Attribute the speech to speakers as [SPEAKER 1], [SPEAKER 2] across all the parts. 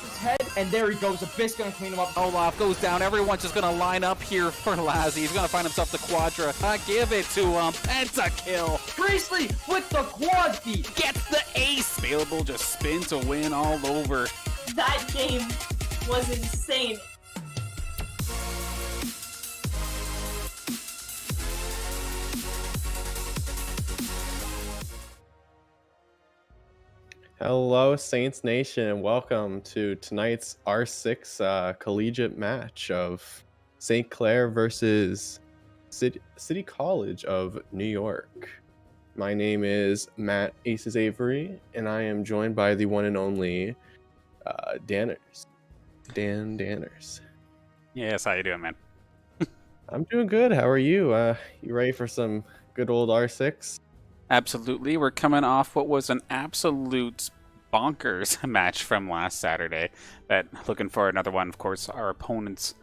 [SPEAKER 1] his head, and there he goes. Abyss gonna clean him up.
[SPEAKER 2] Olaf goes down. Everyone's just gonna line up here for Lazzy. He's gonna find himself the Quadra. Give it to him. Pentakill.
[SPEAKER 1] Priestley with the quad feet.
[SPEAKER 2] Gets the ace. Available, just spin to win all over.
[SPEAKER 3] That game was insane.
[SPEAKER 4] Hello, Saints Nation, and welcome to tonight's R6 Collegiate match of St. Clair versus City College of New York. My name is Matt Aces Avery, and I am joined by the one and only Danners. Dan Danners.
[SPEAKER 2] Yes, how you doing, man?
[SPEAKER 4] I'm doing good. How are you? You ready for some good old R6?
[SPEAKER 2] Absolutely. We're coming off what was an absolute bonkers match from last Saturday. But looking for another one. Of course, our opponents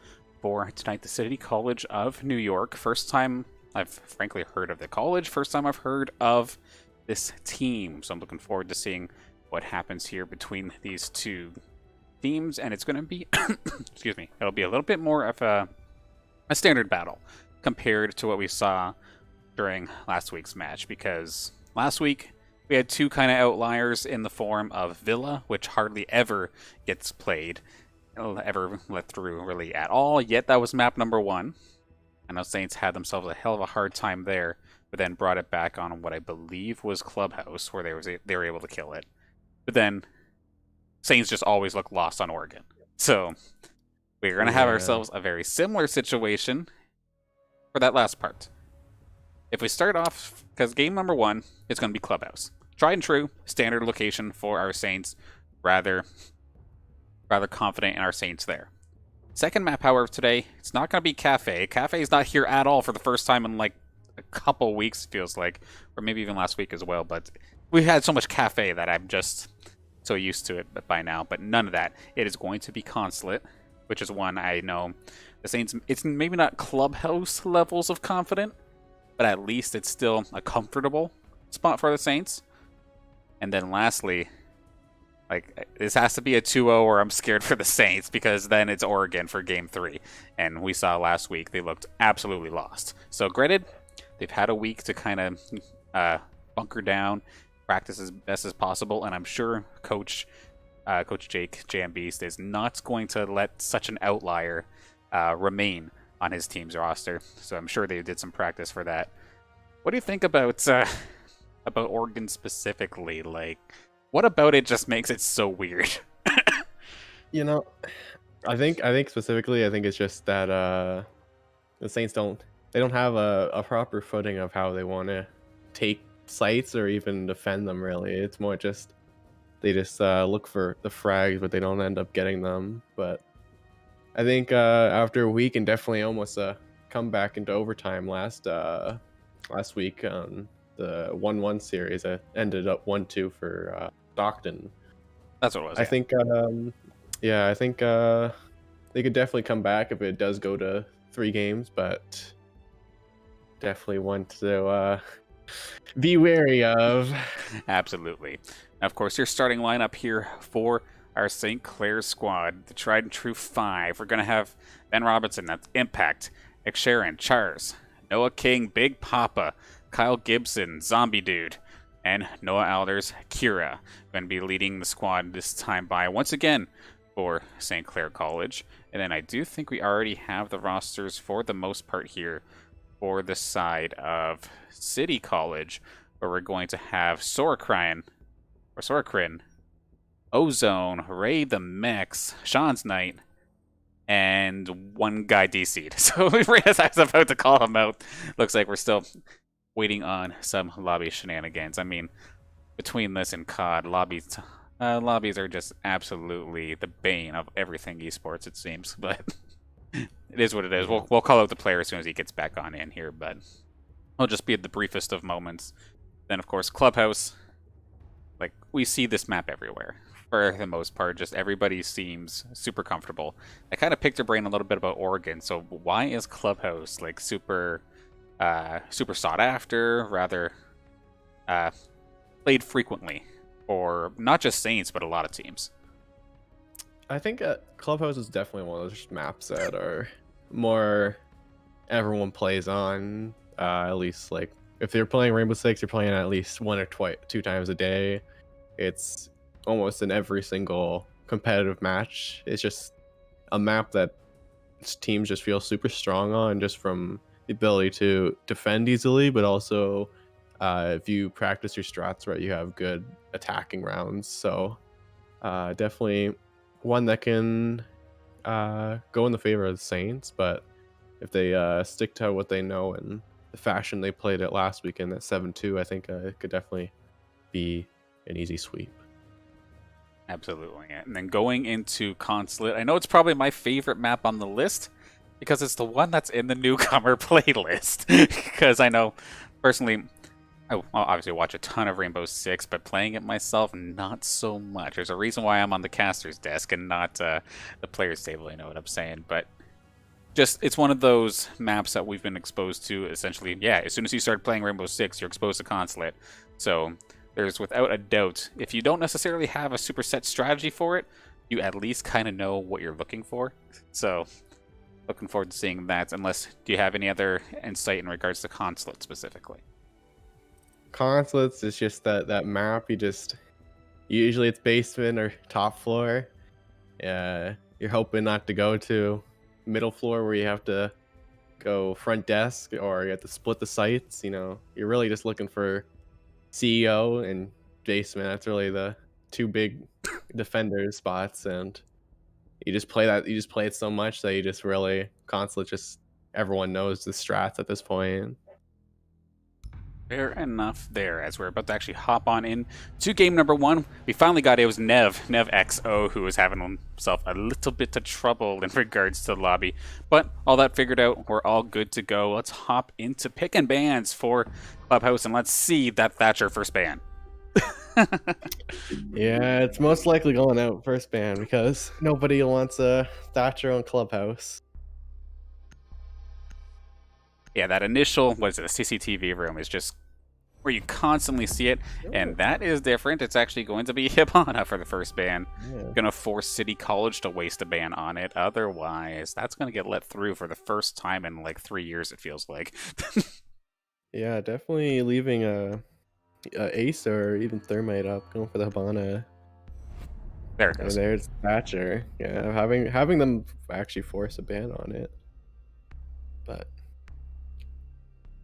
[SPEAKER 2] for tonight, the City College of New York. First time I've frankly heard of the college. First time I've heard of this team. So I'm looking forward to seeing what happens here between these two teams. And it's going to be, excuse me, it'll be a little bit more of a standard battle compared to what we saw during last week's match, because last week we had two kind of outliers in the form of Villa, which hardly ever gets played, ever let through really at all, yet that was map number 1. I know Saints had themselves a hell of a hard time there, but then brought it back on what I believe was Clubhouse, where they were able to kill it. But then Saints just always look lost on Oregon. So we're going to have ourselves a very similar situation for that last part. If we start off, because game number 1 is going to be Clubhouse. Tried and true, standard location for our Saints. Rather confident in our Saints there. Second map, however, today, it's not going to be Cafe. Cafe is not here at all for the first time in like a couple weeks, feels like. Or maybe even last week as well. But we had so much Cafe that I'm just so used to it by now. But none of that. It is going to be Consulate, which is one I know the Saints, it's maybe not Clubhouse levels of confident, but at least it's still a comfortable spot for the Saints. And then lastly, like, this has to be a 2-0 or I'm scared for the Saints, because then it's Oregon for game 3. And we saw last week they looked absolutely lost. So granted, they've had a week to kind of bunker down, practice as best as possible, and I'm sure Coach Jake Jam Beast is not going to let such an outlier remain on his team's roster, so I'm sure they did some practice for that. What do you think about Oregon specifically? Like, what about it just makes it so weird?
[SPEAKER 4] You know, I think specifically, I think it's just that the Saints don't have a proper footing of how they want to take sites or even defend them. Really, it's more just they just look for the frags, but they don't end up getting them. But I think after a week and definitely almost a comeback into overtime last week on the 1-1 series, it ended up 1-2 for Stockton.
[SPEAKER 2] That's what it was.
[SPEAKER 4] I think they could definitely come back if it does go to 3 games, but definitely want to be wary of.
[SPEAKER 2] Absolutely. Now, of course, your starting lineup here for our St. Clair squad, the tried and true 5. We're going to have Ben Robinson, that's Impact, Sharon, Chars, Noah King, Big Papa, Kyle Gibson, Zombie Dude, and Noah Alders, Kira. Going to be leading the squad this time by, once again, for St. Clair College. And then I do think we already have the rosters for the most part here for the side of City College, where we're going to have Sorokrin, Ozone, Ray the Mex, Sean's Knight, and one guy DC'd. So as I was about to call him out, looks like we're still waiting on some lobby shenanigans. I mean, between this and COD, lobbies are just absolutely the bane of everything esports, it seems. But it is what it is. We'll call out the player as soon as he gets back on in here, but it'll just be the briefest of moments. Then, of course, Clubhouse. Like, we see this map everywhere. For the most part, just everybody seems super comfortable. I kind of picked your brain a little bit about Oregon, so why is Clubhouse like super sought after, rather played frequently, for not just Saints but a lot of teams?
[SPEAKER 4] I think Clubhouse is definitely one of those maps that are more everyone plays on. At least like if you're playing Rainbow Six, you're playing at least one or two times a day. It's almost in every single competitive match. It's just a map that teams just feel super strong on, just from the ability to defend easily, but also if you practice your strats right, you have good attacking rounds. So definitely one that can go in the favor of the Saints, but if they stick to what they know and the fashion they played it last weekend at 7-2, I think it could definitely be an easy sweep.
[SPEAKER 2] Absolutely. And then going into Consulate, I know it's probably my favorite map on the list because it's the one that's in the newcomer playlist. Because I know, personally, I obviously watch a ton of Rainbow Six, but playing it myself, not so much. There's a reason why I'm on the caster's desk and not the player's table, you know what I'm saying? But just, it's one of those maps that we've been exposed to, essentially. Yeah, as soon as you start playing Rainbow Six, you're exposed to Consulate. So there's, without a doubt, if you don't necessarily have a super set strategy for it, you at least kind of know what you're looking for. So looking forward to seeing that. Unless, do you have any other insight in regards to Consulate specifically?
[SPEAKER 4] Consulates is just that map. Usually it's basement or top floor. You're hoping not to go to middle floor where you have to go front desk or you have to split the sites. You know, you're really just looking for CEO and basement. That's really the two big defender spots, and you just play it so much that you just really Consulate, just everyone knows the strats at this point.
[SPEAKER 2] Fair enough there, as we're about to actually hop on in to game number one. We finally got it. It was Nev XO, who was having himself a little bit of trouble in regards to the lobby. But all that figured out, we're all good to go. Let's hop into picking bans for Clubhouse, and let's see that Thatcher first ban.
[SPEAKER 4] Yeah, it's most likely going out first ban because nobody wants a Thatcher on Clubhouse.
[SPEAKER 2] Yeah, that initial, what is it, the CCTV room is just where you constantly see it, and that is different. It's actually going to be Hibana for the first ban.
[SPEAKER 4] Yeah.
[SPEAKER 2] Going to force City College to waste a ban on it. Otherwise, that's going to get let through for the first time in like 3 years, it feels like.
[SPEAKER 4] Yeah, definitely leaving a Ace or even Thermite up, going for the Hibana.
[SPEAKER 2] There it
[SPEAKER 4] And
[SPEAKER 2] goes.
[SPEAKER 4] there's Thatcher. Yeah, having them actually force a ban on it. But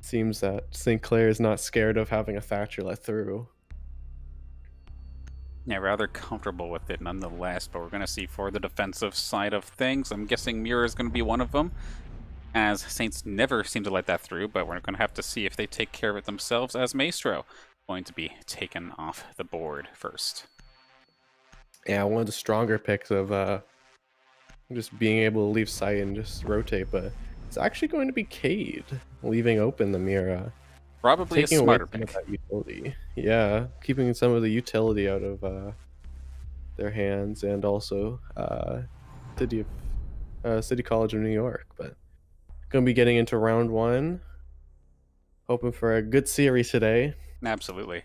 [SPEAKER 4] seems that St. Clair is not scared of having a Thatcher let through.
[SPEAKER 2] Yeah, rather comfortable with it nonetheless, but we're going to see for the defensive side of things. I'm guessing Mirror is going to be one of them, as Saints never seem to let that through, but we're going to have to see if they take care of it themselves, as Maestro going to be taken off the board first.
[SPEAKER 4] Yeah, one of the stronger picks of just being able to leave sight and just rotate, but it's actually going to be Cade leaving open the Mira.
[SPEAKER 2] Probably
[SPEAKER 4] Taking
[SPEAKER 2] a smarter
[SPEAKER 4] away some of
[SPEAKER 2] pick.
[SPEAKER 4] that utility. Yeah, keeping some of the utility out of their hands, and also City College of New York. But going to be getting into round one. Hoping for a good series today.
[SPEAKER 2] Absolutely.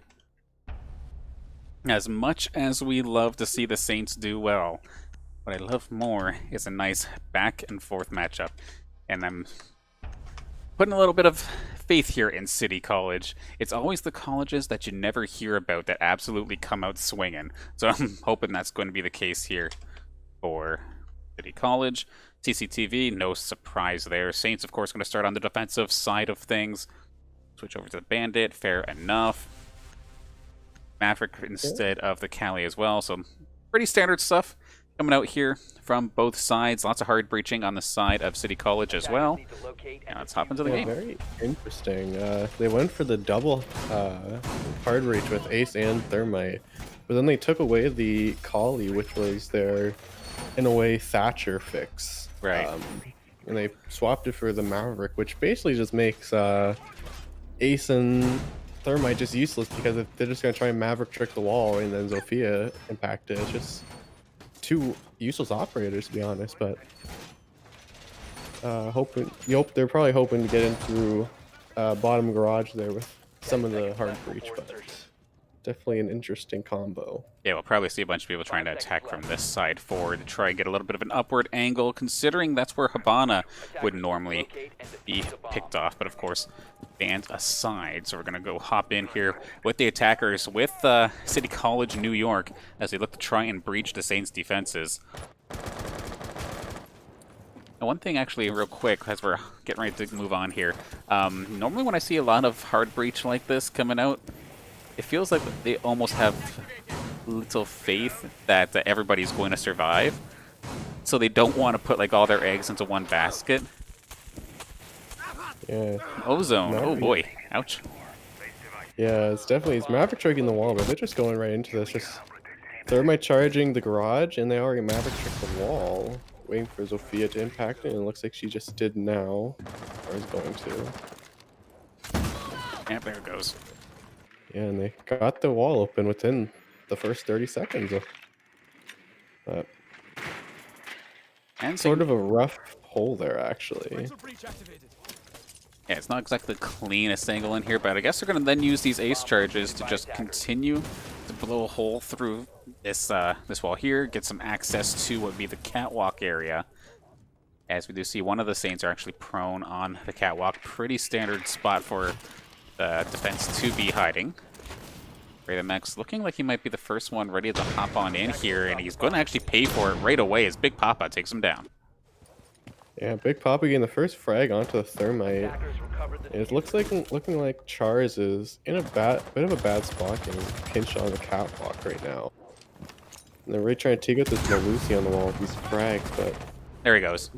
[SPEAKER 2] As much as we love to see the Saints do well, what I love more is a nice back and forth matchup. And I'm putting a little bit of faith here in City College. It's always the colleges that you never hear about that absolutely come out swinging. So I'm hoping that's going to be the case here for City College. CCTV, no surprise there. Saints, of course, going to start on the defensive side of things. Switch over to the Bandit, fair enough. Maverick instead of the Cali as well, so pretty standard stuff coming out here from both sides. Lots of hard breaching on the side of City College as well. Now let's hop into the game.
[SPEAKER 4] Very interesting. They went for the double hard breach with Ace and Thermite, but then they took away the Collie, which was their, in a way, Thatcher fix.
[SPEAKER 2] Right.
[SPEAKER 4] And they swapped it for the Maverick, which basically just makes Ace and Thermite just useless, because if they're just going to try and Maverick trick the wall and then Zofia impact it, it's just two useless operators, to be honest. But they're probably hoping to get in through bottom garage there with some of the hard breach, but definitely an interesting combo.
[SPEAKER 2] Yeah, we'll probably see a bunch of people trying to attack from this side forward to try and get a little bit of an upward angle, considering that's where Habana would normally be picked off, but of course, banned aside. So we're going to go hop in here with the attackers, with City College New York, as they look to try and breach the Saints' defenses. Now, one thing actually real quick, as we're getting ready to move on here, normally when I see a lot of hard breach like this coming out, it feels like they almost have little faith that everybody's going to survive, so they don't want to put like all their eggs into one basket.
[SPEAKER 4] Yeah.
[SPEAKER 2] Ozone, oh boy, ouch.
[SPEAKER 4] Yeah, it's Maverick striking the wall, but they're just going right into this. Just Thermite charging the garage, and they already Maverick struck the wall, waiting for Zofia to impact it, and it looks like she just did now, or is going to.
[SPEAKER 2] Yeah, there it goes.
[SPEAKER 4] Yeah, and they got the wall open within the first 30 seconds. But
[SPEAKER 2] And
[SPEAKER 4] sort of a rough hole there, actually.
[SPEAKER 2] yeah, it's not exactly the cleanest angle in here, but I guess they're going to then use these ace charges to just continue to blow a hole through this this wall here, get some access to what would be the catwalk area. As we do see, one of the Saints are actually prone on the catwalk. Pretty standard spot for the defense to be hiding. Max looking like he might be the first one ready to hop on in here, and he's going to actually pay for it right away as Big Papa takes him down.
[SPEAKER 4] Yeah, Big Papa getting the first frag onto the Thermite. It looks like looking like Charles is in a bit of a bad spot, getting pinched on the catwalk right now. And they're really trying to take out this Malusi on the wall with these frags, but
[SPEAKER 2] There he goes.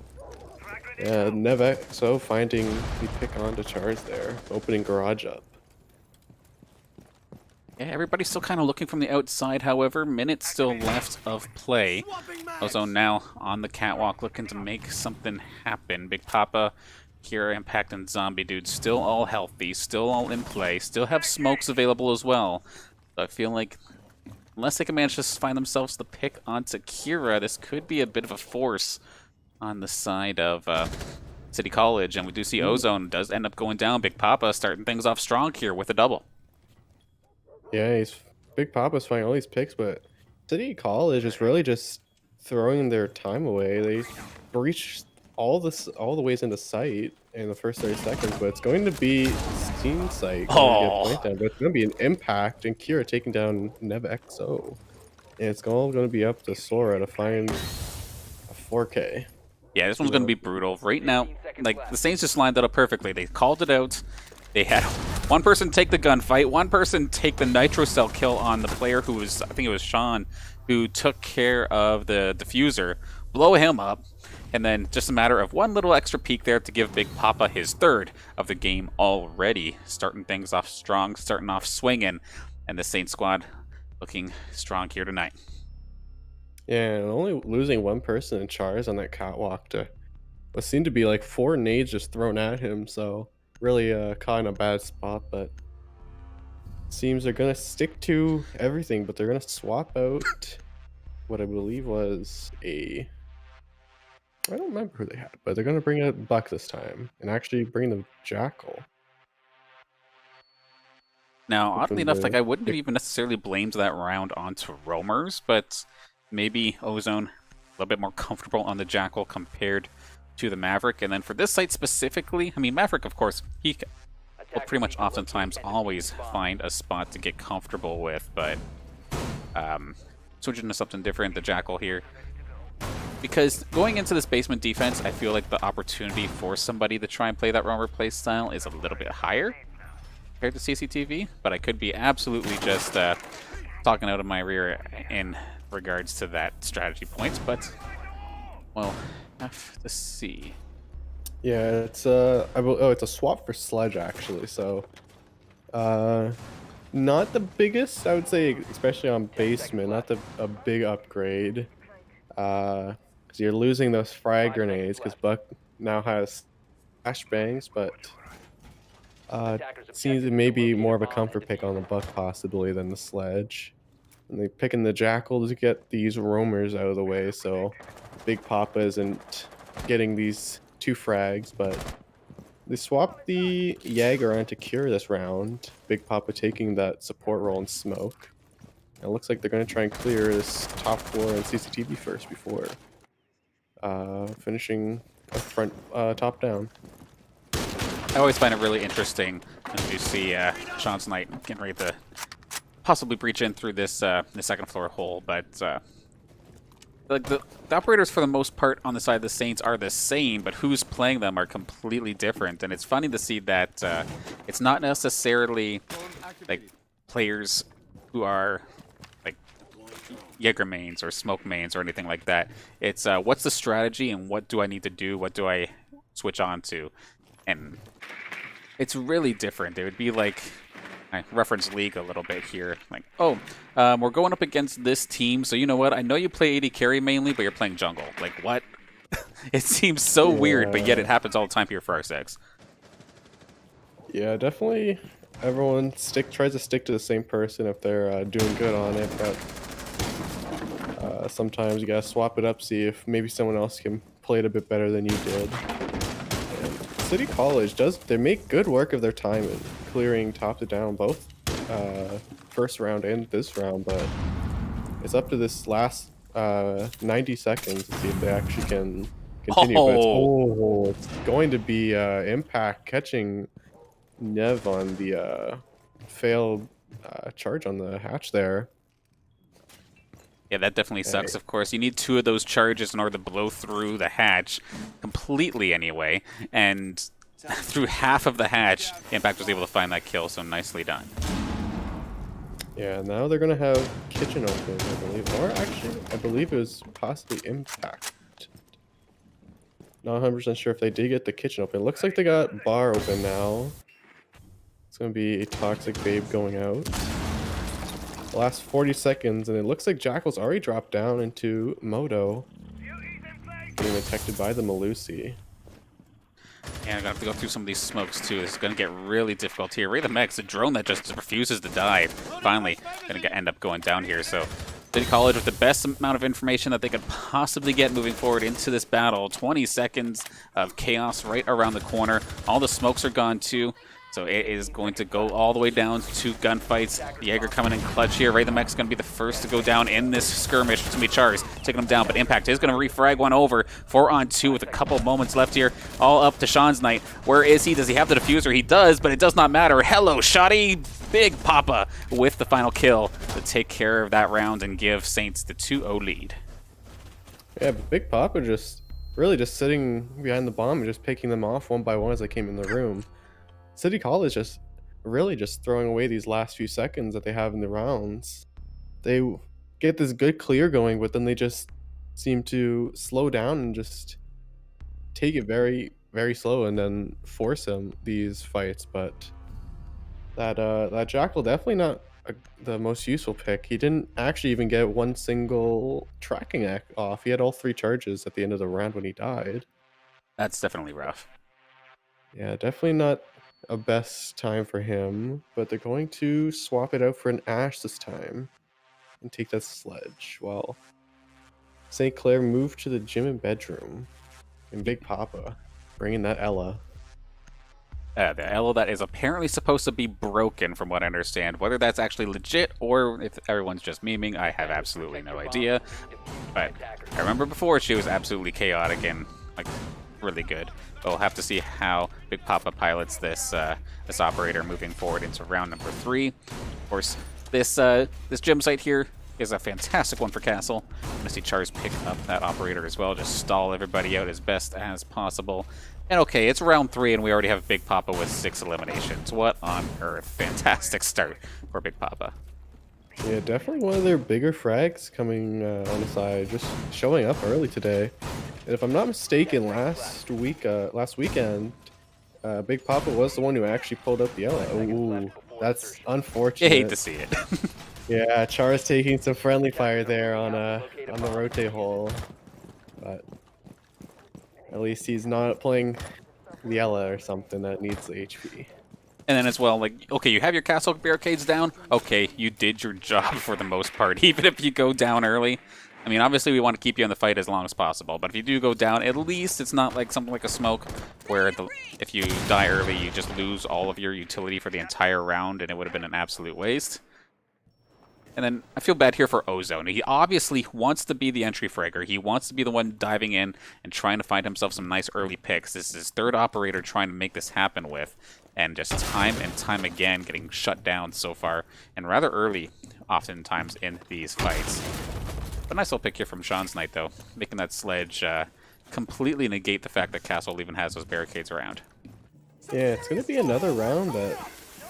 [SPEAKER 4] yeah, Nevexo finding the pick onto Charles there, opening garage up.
[SPEAKER 2] Yeah, everybody's still kind of looking from the outside, however. Minutes still left of play. Ozone now on the catwalk looking to make something happen. Big Papa, Kira, Impact, and Zombie Dude still all healthy, still all in play, still have smokes available as well. So I feel like unless they can manage to find themselves the pick onto Kira, this could be a bit of a force on the side of City College. And we do see Ozone does end up going down. Big Papa starting things off strong here with a double.
[SPEAKER 4] Yeah, Big Papa's finding all these picks, but City College is really just throwing their time away. They breached all the ways into sight in the first 30 seconds, but it's going to be Steam Sight going to get a point down, but it's going to be an impact, and Kira taking down Nevexo. And it's all going to be up to Sora to find a 4K.
[SPEAKER 2] Yeah, this one's going to be brutal. Right now, like, the Saints just lined that up perfectly. They called it out. They had one person take the gunfight, one person take the Nitro Cell kill on the player who was, I think it was Sean, who took care of the diffuser, blow him up, and then just a matter of one little extra peek there to give Big Papa his third of the game already. Starting things off strong, starting off swinging, and the Saints squad looking strong here tonight.
[SPEAKER 4] Yeah, and only losing one person in Char's on that catwalk to what seemed to be like 4 nades just thrown at him, so really caught in a bad spot, but seems they're gonna stick to everything, but they're gonna swap out what I believe was I don't remember who they had, but they're gonna bring out Buck this time and actually bring the Jackal.
[SPEAKER 2] Now, oddly enough, like, I wouldn't have even necessarily blamed that round onto roamers, but maybe Ozone a little bit more comfortable on the Jackal compared to the Maverick. And then for this site specifically, I mean, Maverick, of course, he will pretty much oftentimes always find a spot to get comfortable with, but switching to something different, the Jackal here. Because going into this basement defense, I feel like the opportunity for somebody to try and play that roamer play style is a little bit higher compared to CCTV, but I could be absolutely just talking out of my rear in regards to that strategy points, but, well, have to see.
[SPEAKER 4] Yeah, it's it's a swap for Sledge actually, so not the biggest, I would say, especially on basement, not a big upgrade. Because you're losing those frag grenades because Buck now has flashbangs, but it seems it may be more of a comfort pick on the Buck possibly than the Sledge. And they're picking the Jackal to get these roamers out of the way, so Big Papa isn't getting these 2 frags, but They swapped the Jaeger onto Cure this round. Big Papa taking that support role in smoke. It looks like they're going to try and clear this top floor and CCTV first before finishing up front top down.
[SPEAKER 2] I always find it really interesting when you see Sean's Knight getting ready to possibly breach in through this the second floor hole, but like the operators for the most part on the side of the Saints are the same, but who's playing them are completely different, and it's funny to see that it's not necessarily like players who are like Jaeger mains or smoke mains or anything like that. It's what's the strategy and what do I need to do? What do I switch on to? And it's really different. It would be like, I reference League a little bit here. Like, oh, we're going up against this team, so you know what? I know you play AD carry mainly, but you're playing jungle. Like, what? It seems so weird, but yet it happens all the time here for R6.
[SPEAKER 4] Yeah, definitely. Everyone tries to stick to the same person if they're doing good on it, but sometimes you gotta swap it up, see if maybe someone else can play it a bit better than you did. City College they make good work of their time in clearing top to down both first round and this round, but it's up to this last 90 seconds to see if they actually can continue. But it's going to be Impact catching Nev on the failed charge on the hatch there.
[SPEAKER 2] Yeah, that definitely sucks, of course. You need 2 of those charges in order to blow through the hatch completely anyway. And through half of the hatch, Impact was able to find that kill, so nicely done.
[SPEAKER 4] Yeah, now they're going to have Kitchen open, I believe. Or actually, I believe it was possibly Impact. Not 100% sure if they did get the Kitchen open. It looks like they got Bar open now. It's going to be a Toxic Babe going out. Last 40 seconds, and it looks like Jackal's already dropped down into Moto, being detected by the Malusi.
[SPEAKER 2] And I'm gonna have to go through some of these smokes too. This is gonna get really difficult here. Ray the Mech's a drone that just refuses to die. Finally, end up going down here. So, City College with the best amount of information that they could possibly get moving forward into this battle. 20 seconds of chaos right around the corner. All the smokes are gone too. So it is going to go all the way down to gunfights. Jaeger coming in clutch here. Ray the Mech's going to be the first to go down in this skirmish. It's going to be Chars taking him down, but Impact is going to refrag one over. 4-on-2 with a couple moments left here. All up to Sean's Knight. Where is he? Does he have the diffuser? He does, but it does not matter. Hello, Shoddy. Big Papa with the final kill to take care of that round and give Saints the 2-0 lead.
[SPEAKER 4] Yeah, but Big Papa just sitting behind the bomb and just picking them off one by one as they came in the room. City College just throwing away these last few seconds that they have in the rounds. They get this good clear going, but then they just seem to slow down and just take it very, very slow and then force these fights. But that Jackal definitely not the most useful pick. He didn't actually even get one single tracking act off. He had all 3 charges at the end of the round when he died.
[SPEAKER 2] That's definitely rough.
[SPEAKER 4] Yeah, definitely not a best time for him, but they're going to swap it out for an Ash this time and take that sledge. Well, St. Clair moved to the gym and bedroom, and Big Papa bringing that Ella.
[SPEAKER 2] The Ella that is apparently supposed to be broken, from what I understand. Whether that's actually legit or if everyone's just memeing, I have absolutely no idea. But I remember before she was absolutely chaotic and like really good. We'll have to see how Big Papa pilots this this operator moving forward into round number 3. Of course, this gym site here is a fantastic one for Castle. I'm going to see Chars pick up that operator as well, just stall everybody out as best as possible. And okay, it's round 3 and we already have Big Papa with 6 eliminations. What on earth? Fantastic start for Big Papa.
[SPEAKER 4] Yeah, definitely one of their bigger frags coming on the side, just showing up early today. And if I'm not mistaken, last weekend, Big Papa was the one who actually pulled up the Ella. Ooh, that's unfortunate.
[SPEAKER 2] You hate to see it.
[SPEAKER 4] Yeah, Char's taking some friendly fire there on the rotate hole, but at least he's not playing the Ella or something that needs the HP.
[SPEAKER 2] And then as well, like, okay, you have your castle barricades down. Okay, you did your job for the most part. Even if you go down early, I mean, obviously we want to keep you in the fight as long as possible, but if you do go down, at least it's not like something like a smoke, where if you die early, you just lose all of your utility for the entire round, and it would have been an absolute waste. And then I feel bad here for Ozone. He obviously wants to be the entry fragger. He wants to be the one diving in and trying to find himself some nice early picks. This is his third operator trying to make this happen with, and just time and time again getting shut down so far, and rather early oftentimes in these fights. But nice little pick here from Sean's Knight, though, making that sledge completely negate the fact that Castle even has those barricades around.
[SPEAKER 4] Yeah, it's going to be another round that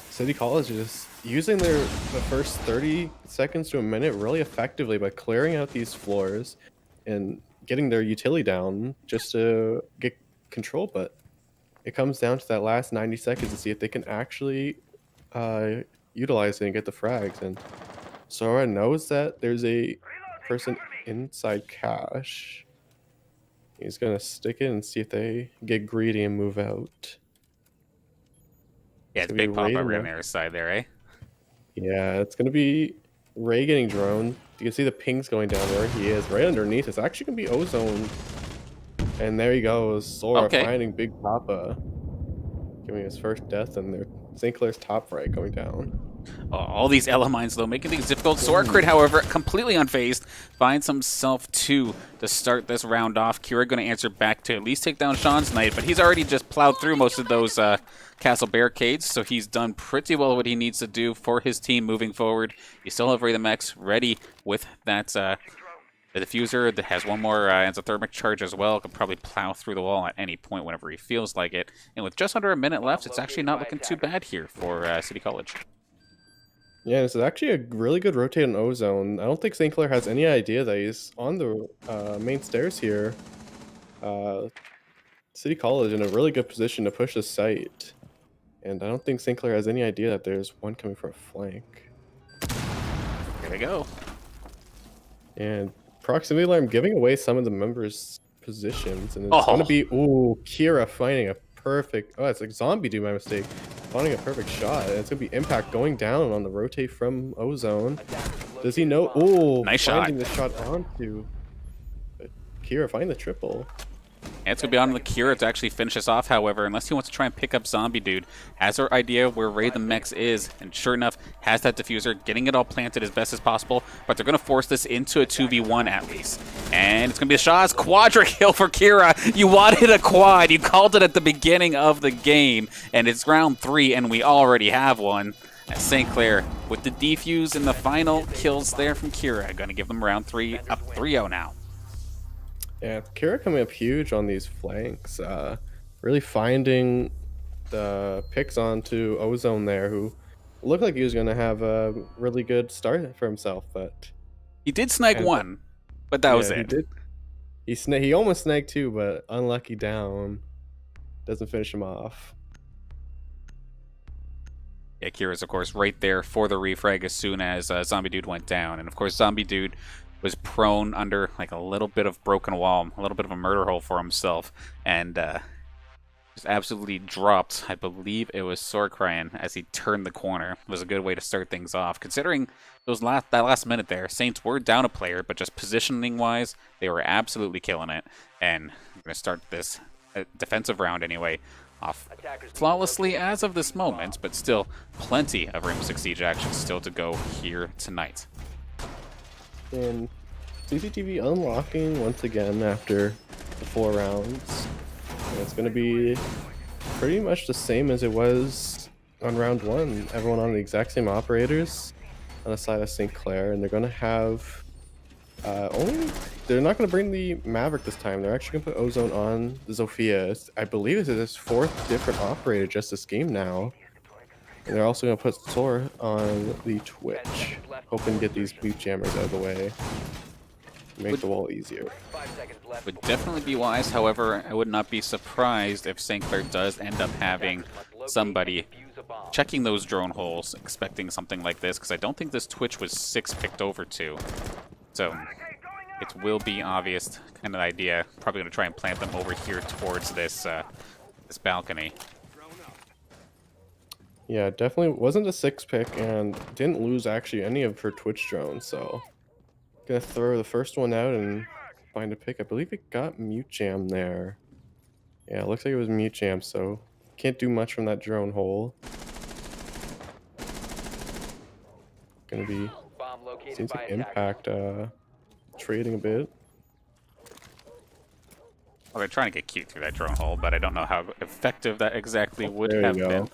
[SPEAKER 4] City College is using the first 30 seconds to a minute really effectively by clearing out these floors and getting their utility down just to get control. But it comes down to that last 90 seconds to see if they can actually utilize it and get the frags. And Sora knows that there's a person inside cache. He's gonna stick it and see if they get greedy and move out.
[SPEAKER 2] Yeah, it's big pop over on the other side there, eh?
[SPEAKER 4] Yeah, it's gonna be Ray getting droned. You can see the pings going down where he is. Right underneath, it's actually gonna be Ozone. And there he goes, Sora finding Big Papa. Giving his first death, and their St. Clair's top right going down.
[SPEAKER 2] All these Elemines, though, making things difficult. Sora Crit, however, completely unfazed, finds himself 2 to start this round off. Kira going to answer back to at least take down Sean's Knight, but he's already just plowed through most of those castle barricades, so he's done pretty well what he needs to do for his team moving forward. You still have Ray the Mex ready with that the diffuser that has one more exothermic charge as well. Can probably plow through the wall at any point whenever he feels like it. And with just under a minute left, it's actually not looking too bad here for City College.
[SPEAKER 4] Yeah, this is actually a really good rotate on Ozone. I don't think St. Clair has any idea that he's on the main stairs here. City College in a really good position to push the site. And I don't think St. Clair has any idea that there's one coming from a flank.
[SPEAKER 2] Here they go.
[SPEAKER 4] And proximity alarm giving away some of the members' positions. And it's going to be, ooh, Kira finding a perfect, oh, it's like Zombie Dude, my mistake. Finding a perfect shot. And it's going to be Impact going down on the rotate from Ozone. Does he know? Ooh,
[SPEAKER 2] nice shot.
[SPEAKER 4] Finding the shot onto Kira, finding the triple.
[SPEAKER 2] And it's going to be on the Kira to actually finish this off, however, unless he wants to try and pick up Zombie Dude. Has her idea where Ray the Mex is, and sure enough, has that diffuser, getting it all planted as best as possible, but they're going to force this into a 2v1 at least. And it's going to be a Shaw's quadra kill for Kira. You wanted a quad. You called it at the beginning of the game, and it's round 3, and we already have one. At St. Clair with the defuse and the final kills there from Kira. Going to give them round 3, up 3-0 now.
[SPEAKER 4] Yeah, Kira coming up huge on these flanks. Really finding the picks onto Ozone there, who looked like he was going to have a really good start for himself, but
[SPEAKER 2] he did snag one, but that was it.
[SPEAKER 4] He almost snagged 2, but unlucky down. Doesn't finish him off.
[SPEAKER 2] Yeah, Kira's, of course, right there for the refrag as soon as Zombie Dude went down. And, of course, Zombie Dude was prone under like a little bit of broken wall, a little bit of a murder hole for himself, and just absolutely dropped. I believe it was Sorcryan as he turned the corner. It was a good way to start things off, considering that last minute there. Saints were down a player, but just positioning-wise, they were absolutely killing it. And we're going to start this defensive round anyway off flawlessly as of this moment, but still plenty of Rainbow Six Siege action still to go here tonight.
[SPEAKER 4] And CCTV unlocking once again after the 4 rounds. And it's going to be pretty much the same as it was on round 1. Everyone on the exact same operators on the side of St. Clair, and they're going to have they're not going to bring the Maverick this time. They're actually going to put Ozone on the Zofia. I believe it's his 4th different operator just this game now. And they're also going to put Sora on the Twitch, hoping to get these beef jammers out of the way, make the wall easier.
[SPEAKER 2] Would definitely be wise. However, I would not be surprised if St. Clair does end up having somebody checking those drone holes, expecting something like this, because I don't think this Twitch was 6 picked over 2. So it will be obvious kind of idea. Probably going to try and plant them over here towards this this balcony.
[SPEAKER 4] Yeah, definitely wasn't a 6 pick and didn't lose actually any of her Twitch drones, so Gonna throw the first one out and find a pick. I believe it got mute jam there. Yeah, it looks like it was mute jam, so can't do much from that drone hole. Gonna be seems like impact trading a bit.
[SPEAKER 2] Well, they're trying to get cute through that drone hole, but I don't know how effective that exactly would
[SPEAKER 4] There
[SPEAKER 2] have
[SPEAKER 4] you go.
[SPEAKER 2] been.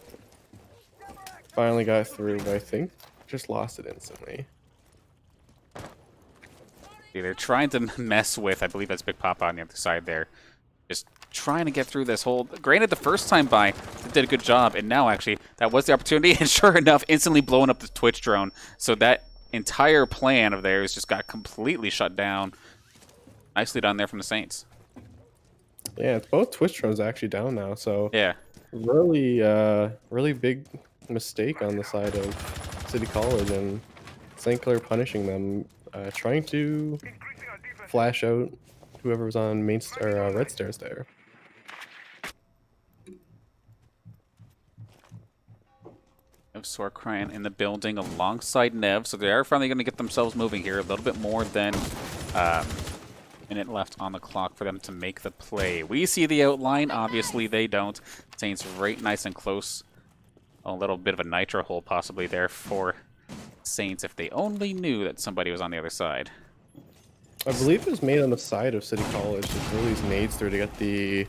[SPEAKER 4] Finally got through, but I think just lost it instantly.
[SPEAKER 2] They're trying to mess with, I believe that's Big Papa on the other side there. Just trying to get through this hole. Granted, the first time by, they did a good job, and now actually, that was the opportunity, and sure enough, instantly blowing up the Twitch drone. So that entire plan of theirs just got completely shut down. Nicely done there from the Saints.
[SPEAKER 4] Yeah, it's both Twitch drones actually down now, so
[SPEAKER 2] Yeah.
[SPEAKER 4] really, really big mistake on the side of City College and St. Clair punishing them, trying to flash out whoever was on main red stairs there.
[SPEAKER 2] Sorcryan in the building alongside Nev, so they are finally going to get themselves moving here. A little bit more than minute left on the clock for them to make the play. We see the outline, obviously they don't. Saints right nice and close. A little bit of a nitro hole possibly there for Saints if they only knew that somebody was on the other side.
[SPEAKER 4] I believe it was made on the side of City College to throw these nades through to get the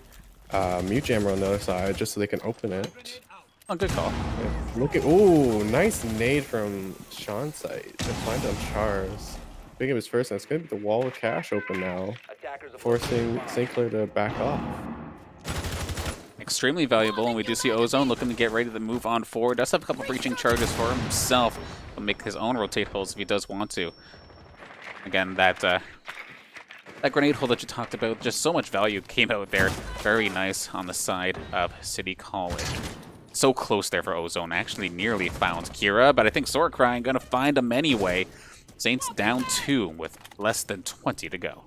[SPEAKER 4] mute jammer on the other side, just so they can open it.
[SPEAKER 2] Oh, good call.
[SPEAKER 4] Yeah. Look at, ooh, nice nade from Sean's side to find on Chars. Big of his first, and it's going to be the wall of cash open now, forcing St. Clair to back off.
[SPEAKER 2] Extremely valuable, and we do see Ozone looking to get ready to move on forward. Does have a couple breaching charges for himself, but make his own rotate holes if he does want to. Again, that grenade hole that you talked about, just so much value came out there. Very nice on the side of City College. So close there for Ozone. Actually nearly found Kira, but I think Sorcryan going to find him anyway. Saints down 2 with less than 20 to go.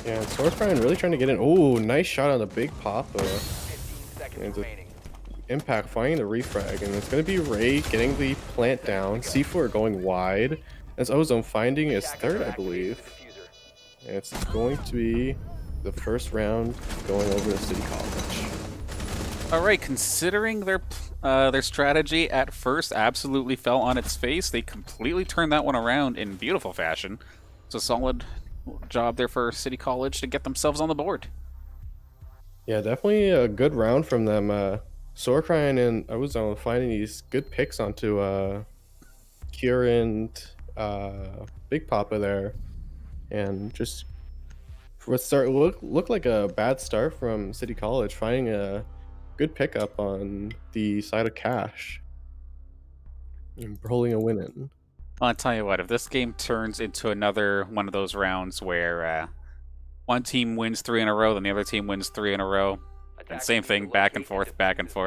[SPEAKER 4] Yeah, and Sorcryan really trying to get in. Oh, nice shot on the Big Papa. And impact finding the refrag, and it's going to be Ray getting the plant down. C4 going wide. As Ozone finding his third, I believe. And it's going to be the first round going over to City College.
[SPEAKER 2] All right, considering their strategy at first absolutely fell on its face, they completely turned that one around in beautiful fashion. It's a solid job there for City College to get themselves on the board.
[SPEAKER 4] Yeah, definitely a good round from them. Sorcryan and Ozone finding these good picks onto Kieran and Big Papa there, and just what looked like a bad start from City College, finding a good pickup on the side of cash and pulling a win in.
[SPEAKER 2] I'll tell you what, if this game turns into another one of those rounds where one team wins 3 in a row, then the other team wins 3 in a row, and same thing, back and forth,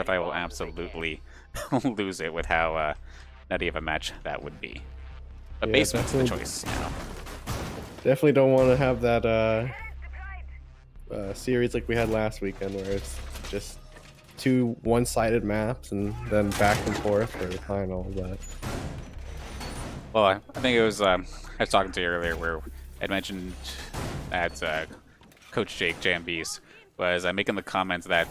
[SPEAKER 2] I will absolutely lose it with how nutty of a match that would be. But
[SPEAKER 4] Yeah,
[SPEAKER 2] basement's the choice now.
[SPEAKER 4] Definitely don't want to have that series like we had last weekend, where it's just 2 one-sided maps and then back and forth for the final. But
[SPEAKER 2] Well, I think it was, I was talking to you earlier where I mentioned that Coach Jake Jambies was making the comments that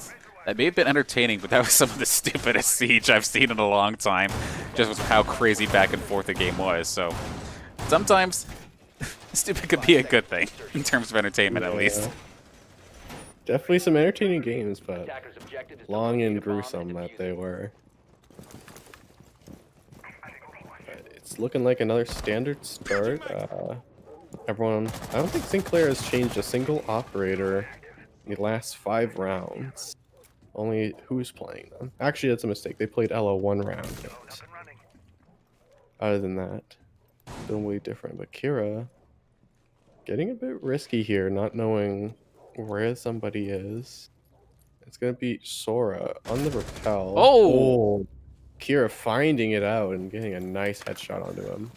[SPEAKER 2] may have been entertaining, but that was some of the stupidest siege I've seen in a long time, just with how crazy back and forth the game was. So sometimes stupid could be a good thing in terms of entertainment, at least.
[SPEAKER 4] definitely some entertaining games, but long and gruesome that they were. But it's looking like another standard start. Everyone, I don't think St. Clair has changed a single operator in the last 5 rounds. Only who's playing them. Actually, that's a mistake. They played Ella 1 round. But other than that, still way different. But Kira getting a bit risky here, not knowing where somebody is. It's gonna be Sora on the rappel.
[SPEAKER 2] Oh!
[SPEAKER 4] Kira finding it out and getting a nice headshot onto him.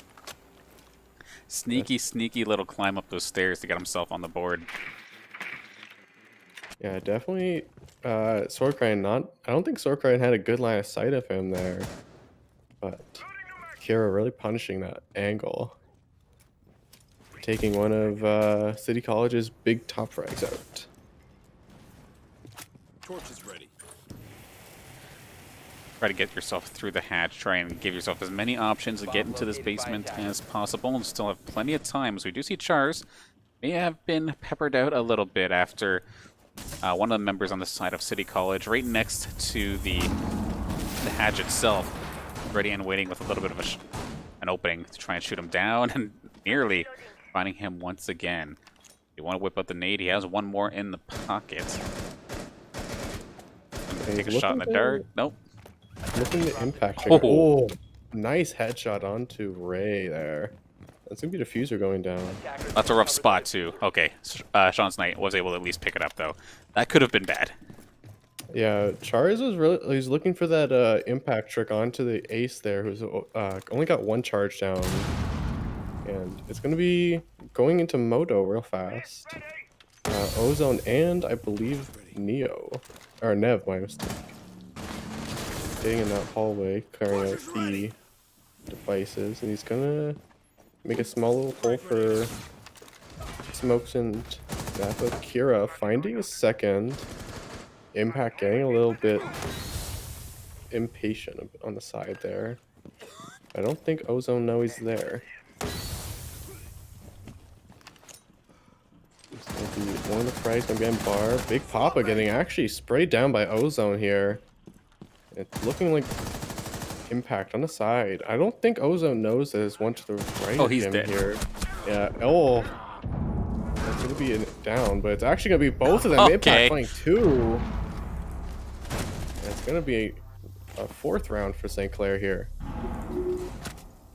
[SPEAKER 2] Sneaky, sneaky little climb up those stairs to get himself on the board.
[SPEAKER 4] Yeah, definitely. Sorcryan I don't think Sorcryan had a good line of sight of him there, but Kira really punishing that angle. taking one of City College's big top frags out.
[SPEAKER 5] Torch is ready.
[SPEAKER 2] Try to get yourself through the hatch. Try and give yourself as many options to get into this basement as possible, and still have plenty of time. As we do see Chars may have been peppered out a little bit after one of the members on the side of City College, right next to the hatch itself, ready and waiting with a little bit of an opening to try and shoot him down, and nearly finding him once again. You want to whip out the nade. He has one more in the pocket. Take a shot in the dark. Nope.
[SPEAKER 4] Looking to impact trigger. Oh, nice headshot onto Ray there. That's gonna be diffuser going down.
[SPEAKER 2] That's a rough spot too. Okay, Sean's Knight was able to at least pick it up though. That could have been bad.
[SPEAKER 4] Yeah, Charles was really, he's looking for that impact trick onto the ace there, who's only got one charge down. And it's going to be going into Moto real fast. Ozone and, I believe, Neo. Or Nev, my mistake. Getting in that hallway, clearing out the devices. And he's going to make a small little hole for Smokes and Zappa. Kira finding a second. Impact getting a little bit impatient on the side there. I don't think Ozone knows he's there. It's gonna be one of the frags gonna be on bar. Big Papa getting actually sprayed down by Ozone here. It's looking like impact on the side. I don't think Ozone knows there's one to the right of
[SPEAKER 2] he's
[SPEAKER 4] him
[SPEAKER 2] dead.
[SPEAKER 4] here. Yeah. Oh. That's gonna be down, but it's actually gonna be both of them.
[SPEAKER 2] Okay.
[SPEAKER 4] Impact playing two. It's gonna be a fourth round for St. Clair here.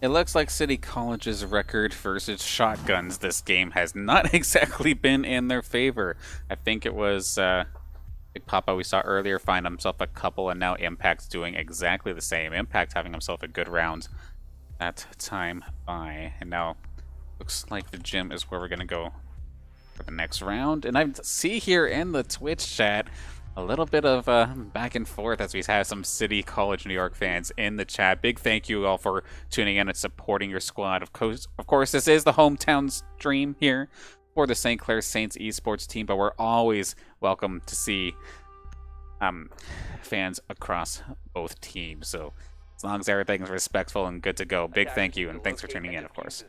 [SPEAKER 2] It looks like City College's record versus shotguns this game has not exactly been in their favor. I think it was Big Papa we saw earlier find himself a couple, and now Impact's doing exactly the same. Impact having himself a good round that time by, and now looks like the gym is where we're gonna go for the next round. And I see here in the Twitch chat a little bit of back and forth as we have some City College New York fans in the chat. Big thank you all for tuning in and supporting your squad. Of course, this is the hometown stream here for the St. Clair Saints esports team, but we're always welcome to see fans across both teams. So as long as everything's respectful and good to go, big thank you, and thanks for tuning in, of course.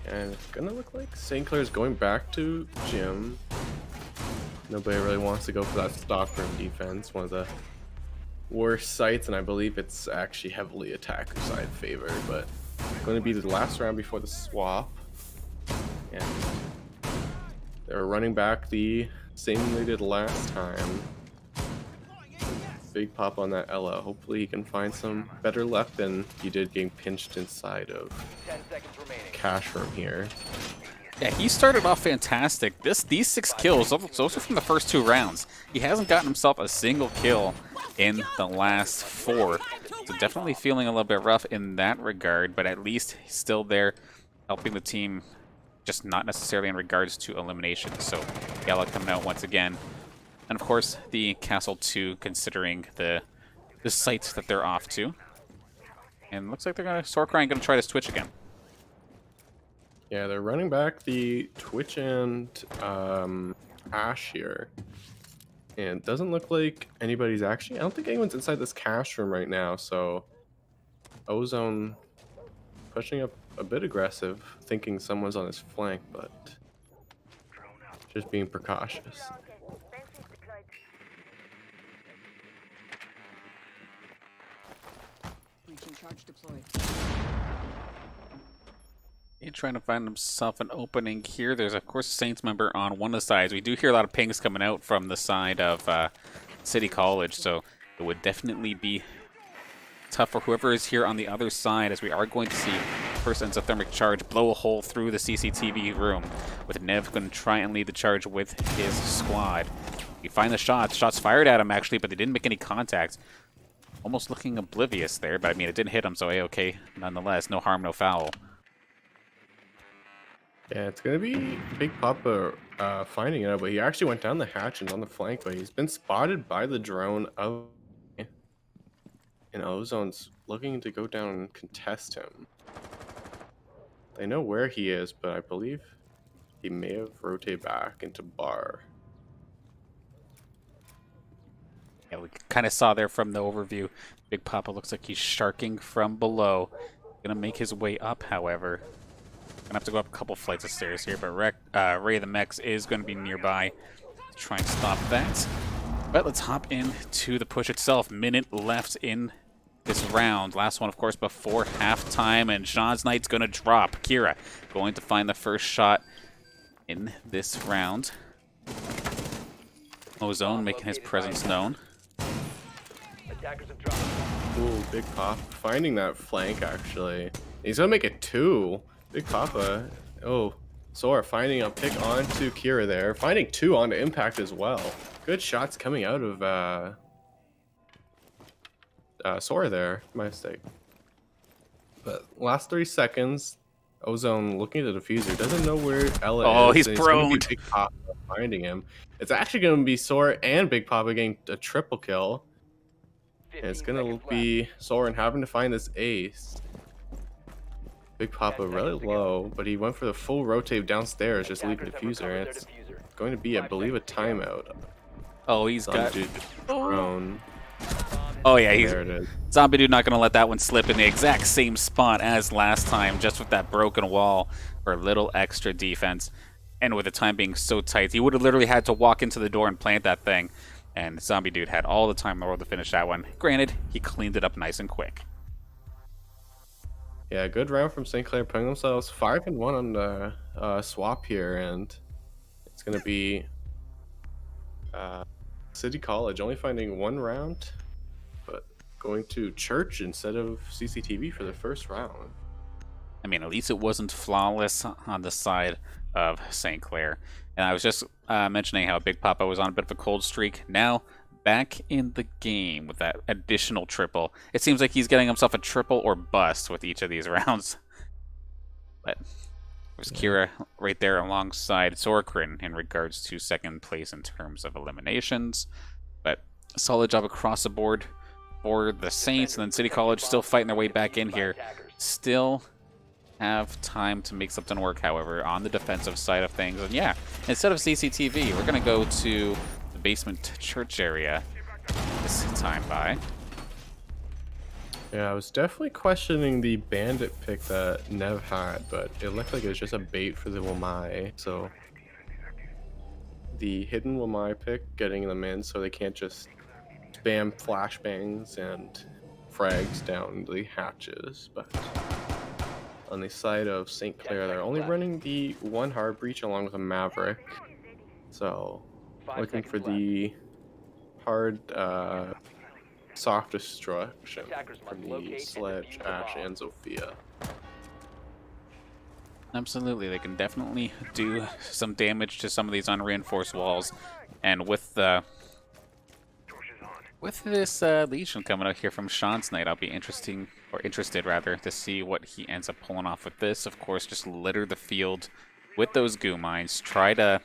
[SPEAKER 4] And it's gonna look like St. Clair's going back to gym. Nobody really wants to go for that stockroom defense. One of the worst sites, and I believe it's actually heavily attacker side favored, but it's going to be the last round before the swap. And they're running back the same they did last time. Big Pop on that Ella. Hopefully he can find some better luck than he did getting pinched inside of cash room here.
[SPEAKER 2] Yeah, he started off fantastic. These 6 kills, those are from the first 2 rounds. He hasn't gotten himself a single kill in the last 4. So definitely feeling a little bit rough in that regard, but at least he's still there helping the team, just not necessarily in regards to elimination. So Gala coming out once again. And of course, the Castle 2, considering the sites that they're off to. And looks like they're going to, Sorcry going to try this Twitch again.
[SPEAKER 4] Yeah, they're running back the Twitch and Ash here. And it doesn't look like anybody's actually, I don't think anyone's inside this cash room right now, so Ozone pushing up a bit aggressive, thinking someone's on his flank, but just being precautious.
[SPEAKER 6] Charge deployed.
[SPEAKER 2] He's trying to find himself an opening here. There's, of course, a Saints member on one of the sides. We do hear a lot of pings coming out from the side of City College, so it would definitely be tough for whoever is here on the other side, as we are going to see first exothermic charge blow a hole through the CCTV room, with Nev going to try and lead the charge with his squad. You find the shots fired at him, actually, but they didn't make any contact. Almost looking oblivious there, but I mean, it didn't hit him, so A-okay nonetheless. No harm, no foul.
[SPEAKER 4] Yeah, it's going to be Big Papa finding it, but he actually went down the hatch and on the flank, but he's been spotted by the drone of... And Ozone's looking to go down and contest him. They know where he is, but I believe he may have rotated back into bar.
[SPEAKER 2] Yeah, we kind of saw there from the overview. Big Papa looks like he's sharking from below. Gonna make his way up, however. Gonna have to go up a couple flights of stairs here, but Ray the Mex is gonna be nearby to try and stop that. But let's hop into the push itself. Minute left in this round. Last one, of course, before halftime, and Jean's Knight's gonna drop. Kira going to find the first shot in this round. Ozone making his presence known.
[SPEAKER 4] Ooh, Big Papa finding that flank, actually. He's gonna make it 2. Big Papa. Oh, Sora finding a pick onto Kira there. Finding 2 onto Impact as well. Good shots coming out of Sora there. My mistake. But last 3 seconds, Ozone looking at the diffuser. Doesn't know where Ella is.
[SPEAKER 2] Oh, he's
[SPEAKER 4] and it's gonna be
[SPEAKER 2] prone.
[SPEAKER 4] Big Papa finding him. It's actually going to be Sora and Big Papa getting a triple kill. And it's going to be Soren having to find this ace. Big Papa really low, but he went for the full rotate downstairs, just leaving the diffuser. And it's going to be, I believe, a timeout.
[SPEAKER 2] Oh, he's got...
[SPEAKER 4] Dude prone.
[SPEAKER 2] Oh, yeah, he's...
[SPEAKER 4] There it is.
[SPEAKER 2] Zombie Dude not going to let that one slip in the exact same spot as last time, just with that broken wall for a little extra defense. And with the time being so tight, he would have literally had to walk into the door and plant that thing. And Zombie Dude had all the time in the world to finish that one. Granted, he cleaned it up nice and quick.
[SPEAKER 4] Yeah, good round from St. Clair, putting themselves 5-1 on the swap here. And it's going to be City College only finding 1 round, but going to church instead of CCTV for the first round.
[SPEAKER 2] I mean, at least it wasn't flawless on the side of St. Clair. And I was just mentioning how Big Papa was on a bit of a cold streak. Now, back in the game with that additional triple. It seems like he's getting himself a triple or bust with each of these rounds. But there's Kira right there alongside Sorkrin in regards to second place in terms of eliminations. But a solid job across the board for the Saints. And then City College still fighting their way back in here. Still have time to make something work, however, on the defensive side of things. And yeah, instead of CCTV, we're going to go to the basement church area this time by.
[SPEAKER 4] Yeah, I was definitely questioning the bandit pick that Nev had, but it looked like it was just a bait for the Wamai. So the hidden Wamai pick, getting them in so they can't just spam flashbangs and frags down the hatches. But on the side of St. Clair, they're only running the 1 hard breach along with a Maverick. So looking for the hard soft destruction from the Sledge, Ash, and Zofia.
[SPEAKER 2] Absolutely, they can definitely do some damage to some of these unreinforced walls. And with this Legion coming out here from Sean's Knight, I'll be interested to see what he ends up pulling off with this. Of course, just litter the field with those goo mines. Try to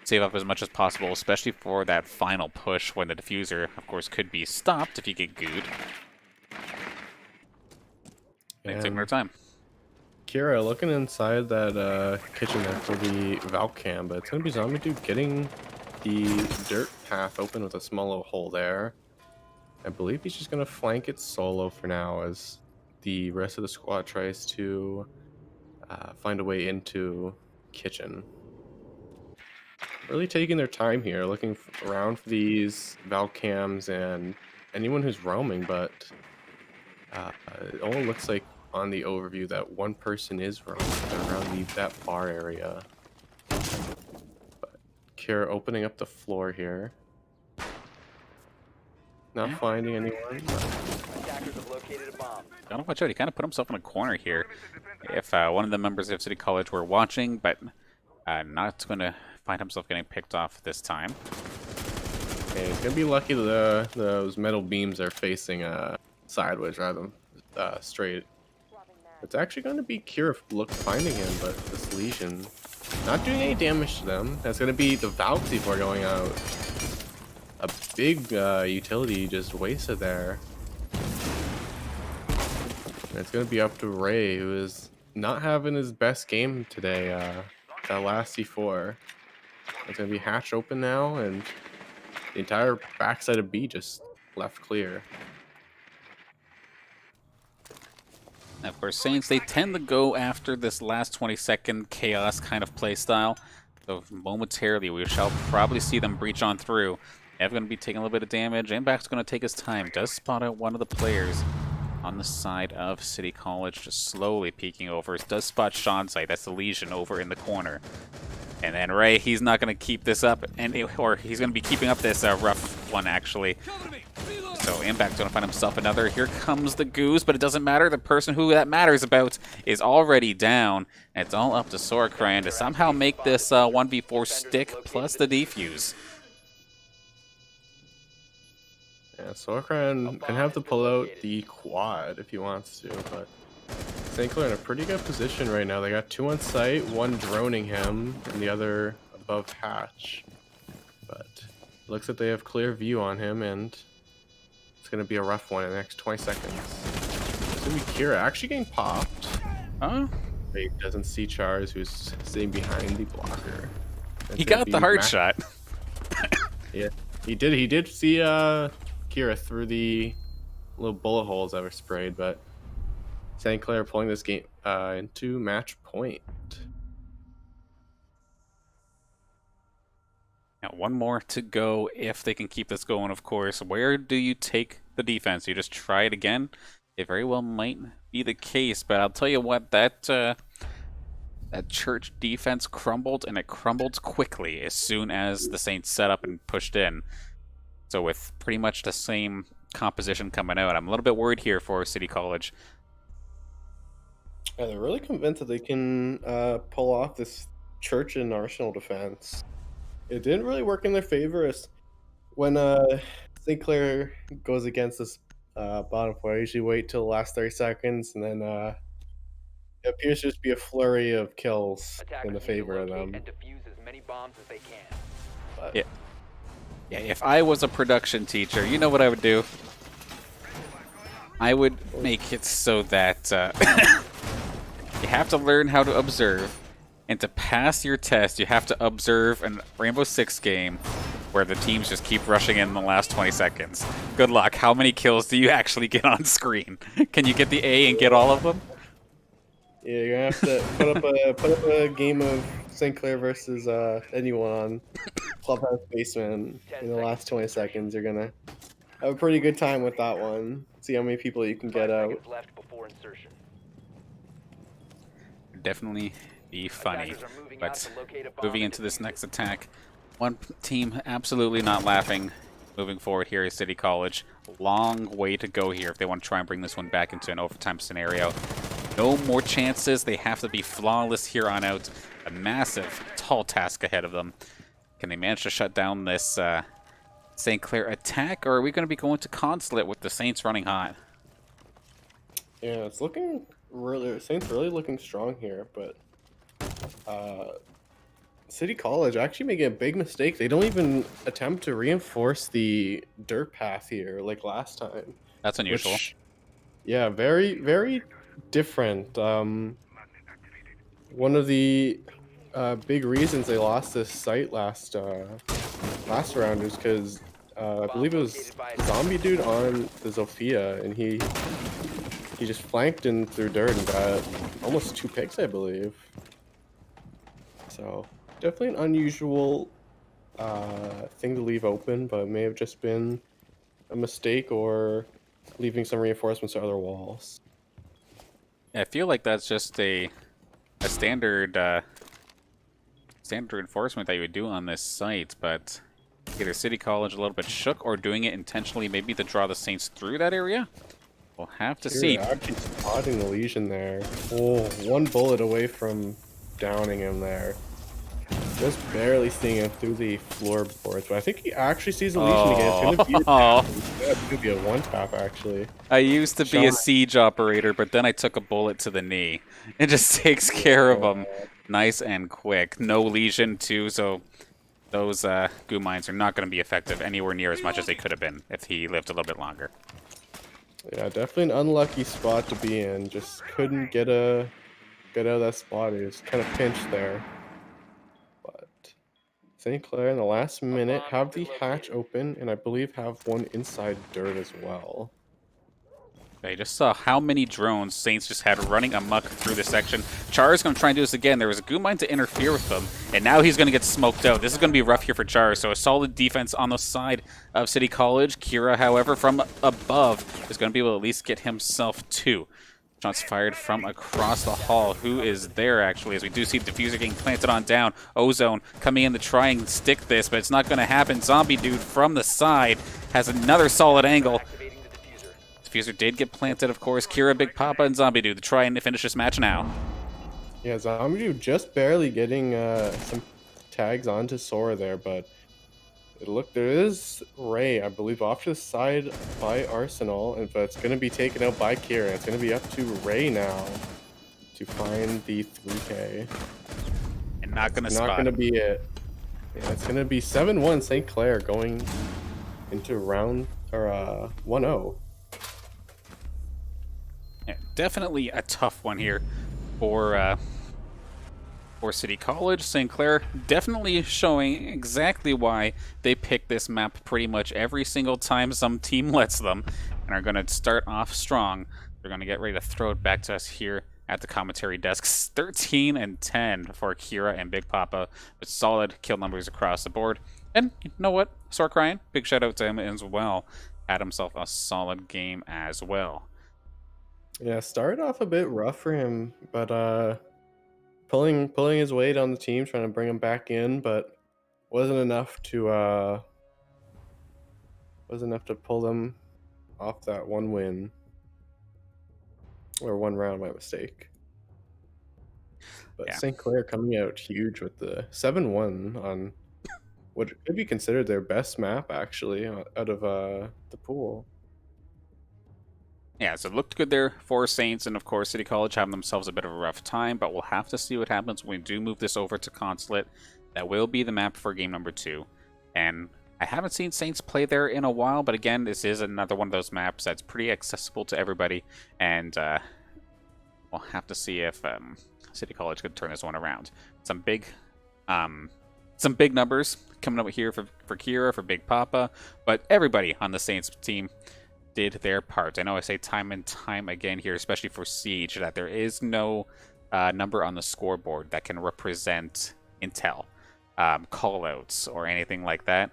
[SPEAKER 2] save up as much as possible, especially for that final push when the diffuser, of course, could be stopped if you get gooed. And taking our time.
[SPEAKER 4] Kira looking inside that kitchen there for the Valcam, but it's going to be Zombie Dude getting the dirt path open with a small little hole there. I believe he's just going to flank it solo for now as the rest of the squad tries to find a way into kitchen. Really taking their time here, looking around for these Valcams and anyone who's roaming, but it only looks like on the overview that 1 person is roaming around that bar area. But Kira opening up the floor here. Not finding anyone.
[SPEAKER 2] Gotta watch out, he kind of put himself in a corner here. If one of the members of City College were watching, but not going to find himself getting picked off this time.
[SPEAKER 4] Okay, he's going to be lucky that those metal beams are facing sideways rather than straight. It's actually going to be Kira finding him, but this Legion not doing any damage to them. That's going to be the Valks before going out. A big utility just wasted there. And it's going to be up to Ray, who is not having his best game today. That last C4. It's going to be hatch open now, and the entire backside of B just left clear.
[SPEAKER 2] Of course, Saints, they tend to go after this last 20-second chaos kind of play style. So momentarily, we shall probably see them breach on through. Ev going to be taking a little bit of damage. Impact's going to take his time. Does spot out one of the players on the side of City College, just slowly peeking over. Does spot Sean's side. That's the Legion over in the corner. And then Ray, he's not going to keep this up, or he's going to be keeping up this rough one, actually. So Impact's going to find himself another. Here comes the Goose, but it doesn't matter. The person who that matters about is already down. And it's all up to Sorokran to somehow make this 1v4 stick plus the defuse.
[SPEAKER 4] Yeah, Sorokran can have to pull out the quad if he wants to, but St. Clair in a pretty good position right now. They got 2 on site, 1 droning him, and the other above hatch. But looks like they have clear view on him, and it's going to be a rough one in the next 20 seconds. It's going to be Kira actually getting popped.
[SPEAKER 2] Huh?
[SPEAKER 4] He doesn't see Chars, who's sitting behind the blocker.
[SPEAKER 2] He got the hard shot.
[SPEAKER 4] Yeah, he did see Kira through the little bullet holes that were sprayed, but St. Clair pulling this game into match point.
[SPEAKER 2] Now, one more to go if they can keep this going, of course. Where do you take the defense? You just try it again? It very well might be the case, but I'll tell you what, that church defense crumbled, and it crumbled quickly as soon as the Saints set up and pushed in. So with pretty much the same composition coming out, I'm a little bit worried here for City College.
[SPEAKER 4] Yeah, they're really convinced that they can pull off this church and arsenal defense. It didn't really work in their favor as when St. Clair goes against this bottom four. I usually wait till the last 30 seconds, and then it appears to just be a flurry of kills in the favor of them.
[SPEAKER 5] And defuse as many bombs as they can.
[SPEAKER 4] But
[SPEAKER 2] Yeah, if I was a production teacher, you know what I would do? I would make it so that you have to learn how to observe, and to pass your test, you have to observe a Rainbow Six game where the teams just keep rushing in the last 20 seconds. Good luck. How many kills do you actually get on screen? Can you get the A and get all of them?
[SPEAKER 4] yeah, you're gonna have to put up a game of St. Clair versus anyone on Clubhouse Basement in the last 20 seconds. You're gonna have a pretty good time with that one. See how many people you can get out.
[SPEAKER 5] Left before insertion.
[SPEAKER 2] Definitely be funny. But moving into this next attack, one team absolutely not laughing. Moving forward here is City College. Long way to go here if they want to try and bring this one back into an overtime scenario. No more chances. They have to be flawless here on out. A massive, tall task ahead of them. Can they manage to shut down this St. Clair attack, or are we going to be going to Consulate with the Saints running hot?
[SPEAKER 4] Yeah, it's looking really Saints really looking strong here, but City College actually making a big mistake. They don't even attempt to reinforce the dirt path here like last time.
[SPEAKER 2] That's unusual.
[SPEAKER 4] Yeah, very, very different. One of the big reasons they lost this site last round is because I believe it was Zombie Dude on the Zofia, and he just flanked in through dirt and got almost 2 picks, I believe. So definitely an unusual thing to leave open, but it may have just been a mistake or leaving some reinforcements to other walls.
[SPEAKER 2] I feel like that's just a standard standard enforcement that you would do on this site, but either City College a little bit shook or doing it intentionally, maybe to draw the Saints through that area. We'll have to see.
[SPEAKER 4] Actually spotting the Legion there. Oh, 1 bullet away from downing him there. Just barely seeing him through the floorboards, but I think he actually sees the Legion again. It's gonna be a 1-tap actually.
[SPEAKER 2] I used to be a siege operator, but then I took a bullet to the knee. It just takes care of them nice and quick. No Legion too, so those goo mines are not going to be effective anywhere near as much as they could have been if he lived a little bit longer.
[SPEAKER 4] Yeah, definitely an unlucky spot to be in. Just couldn't get out of that spot. He was kind of pinched there. But St. Clair in the last minute have the hatch open, and I believe have one inside dirt as well.
[SPEAKER 2] I just saw how many drones Saints just had running amok through this section. Char is going to try and do this again. There was a Goon Mine to interfere with them, and now he's going to get smoked out. This is going to be rough here for Char, so a solid defense on the side of City College. Kira, however, from above is going to be able to at least get himself 2. Shots fired from across the hall. Who is there, actually, as we do see the diffuser getting planted on down. Ozone coming in to try and stick this, but it's not going to happen. Zombie Dude from the side has another solid angle.
[SPEAKER 5] Activating the diffuser.
[SPEAKER 2] Diffuser did get planted, of course. Kira, Big Papa, and Zombie Dude to try and finish this match now.
[SPEAKER 4] Yeah, Zombie Dude just barely getting some tags onto Sora there, but look, there is Ray, I believe, off to the side by Arsenal, but it's going to be taken out by Kira. It's going to be up to Ray now to find the 3K.
[SPEAKER 2] And not going to
[SPEAKER 4] Not
[SPEAKER 2] spot.
[SPEAKER 4] going to be it. Yeah, it's going to be 7-1 St. Clair going into round or 1-0.
[SPEAKER 2] Yeah, definitely a tough one here for City College. St. Clair definitely showing exactly why they pick this map pretty much every single time some team lets them, and are going to start off strong. They're going to get ready to throw it back to us here at the commentary desks. 13 and 10 for Kira and Big Papa, with solid kill numbers across the board. And you know what? Sork Ryan, big shout out to him as well. Had himself a solid game as well.
[SPEAKER 4] Yeah, started off a bit rough for him, but pulling his weight on the team, trying to bring him back in, but wasn't enough to pull them off that one win. Or one round, my mistake. But
[SPEAKER 2] Yeah.
[SPEAKER 4] St. Clair coming out huge with the 7-1 on what could be considered their best map, actually, out of the pool.
[SPEAKER 2] Yeah, so it looked good there for Saints, and of course City College having themselves a bit of a rough time, but we'll have to see what happens when we do move this over to Consulate. That will be the map for game number 2. And I haven't seen Saints play there in a while, but again, this is another one of those maps that's pretty accessible to everybody, and we'll have to see if City College could turn this one around. Some big numbers coming up here for Kira, for Big Papa, but everybody on the Saints team did their part. I know I say time and time again here, especially for Siege, that there is no number on the scoreboard that can represent intel, callouts, or anything like that,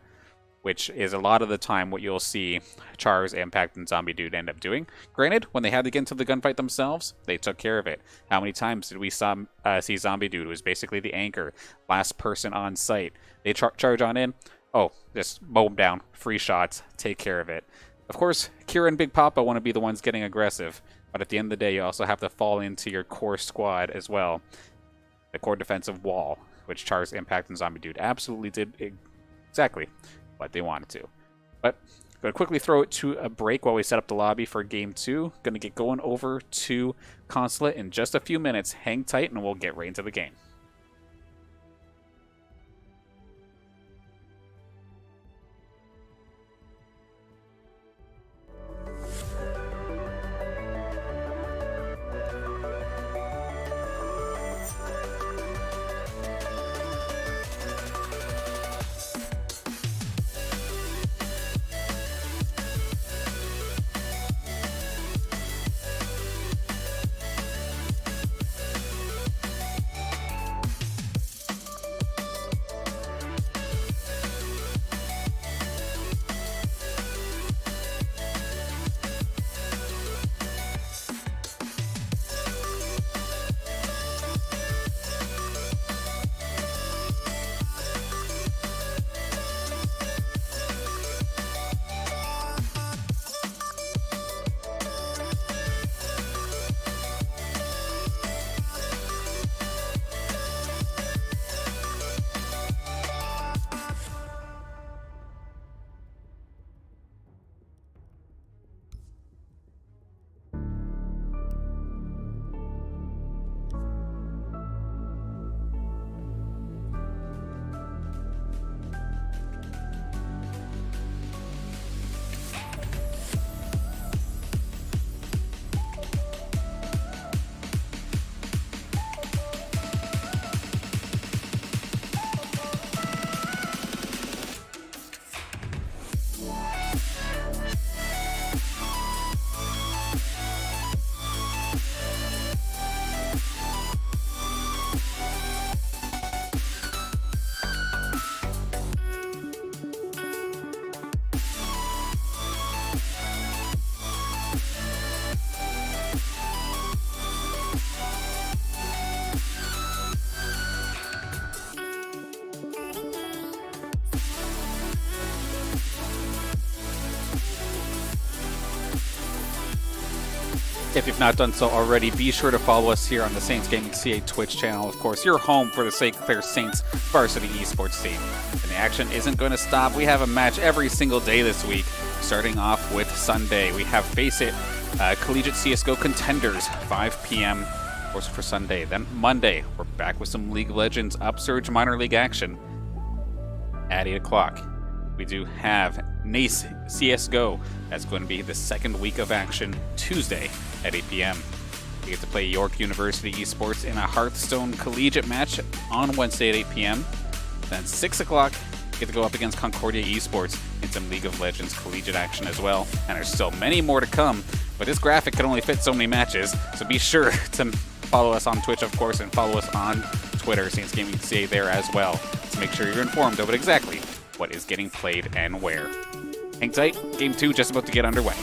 [SPEAKER 2] which is a lot of the time what you'll see Char's, Impact, and Zombie Dude end up doing. Granted, when they had to get into the gunfight themselves, they took care of it. How many times did we see Zombie Dude, who was basically the anchor, last person on site? They charge on in, oh, just mow them down, free shots, take care of it. Of course, Kira and Big Papa want to be the ones getting aggressive, but at the end of the day, you also have to fall into your core squad as well. The core defensive wall, which Char's, Impact, and Zombie Dude absolutely did exactly what they wanted to. But going to quickly throw it to a break while we set up the lobby for Game 2. Going to get going over to Consulate in just a few minutes. Hang tight, and we'll get right into the game. If you've not done so already, be sure to follow us here on the Saints Gaming CA Twitch channel. Of course, your home for the Clair Saints varsity esports team. And the action isn't going to stop. We have a match every single day this week, starting off with Sunday. We have FACEIT Collegiate CSGO Contenders, 5 p.m. of course for Sunday. Then Monday, we're back with some League of Legends Upsurge minor league action at 8 o'clock. We do have NACE CSGO. That's going to be the second week of action Tuesday at 8 p.m. We get to play York University Esports in a Hearthstone Collegiate match on Wednesday at 8 p.m. Then 6 o'clock, we get to go up against Concordia Esports in some League of Legends Collegiate action as well. And there's still many more to come, but this graphic can only fit so many matches, so be sure to follow us on Twitch, of course, and follow us on Twitter, Saints Gaming CA there as well, to make sure you're informed of it exactly what is getting played and where. Hang tight, Game 2 just about to get underway.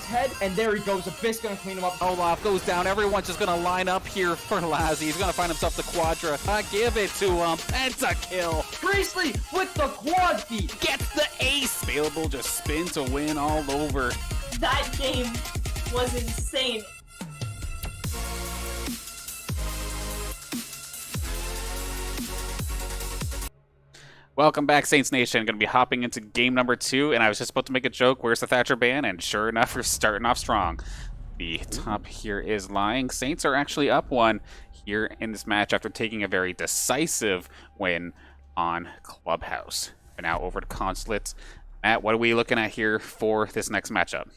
[SPEAKER 1] Head, and there he goes. Abyss gonna clean him up.
[SPEAKER 2] Olaf goes down. Everyone's just going to line up here for Lazzy. He's going to find himself the Quadra. Give it to him. Pentakill.
[SPEAKER 1] Priestley with the quad feet.
[SPEAKER 2] Gets the ace. Available just spin to win all over.
[SPEAKER 3] That game was insane.
[SPEAKER 2] Welcome back, Saints Nation. Going to be hopping into game number 2, and I was just about to make a joke. Where's the Thatcher band? And sure enough, we're starting off strong. The top here is lying. Saints are actually up 1 here in this match after taking a very decisive win on Clubhouse. And now over to Consulates. Matt, what are we looking at here for this next matchup?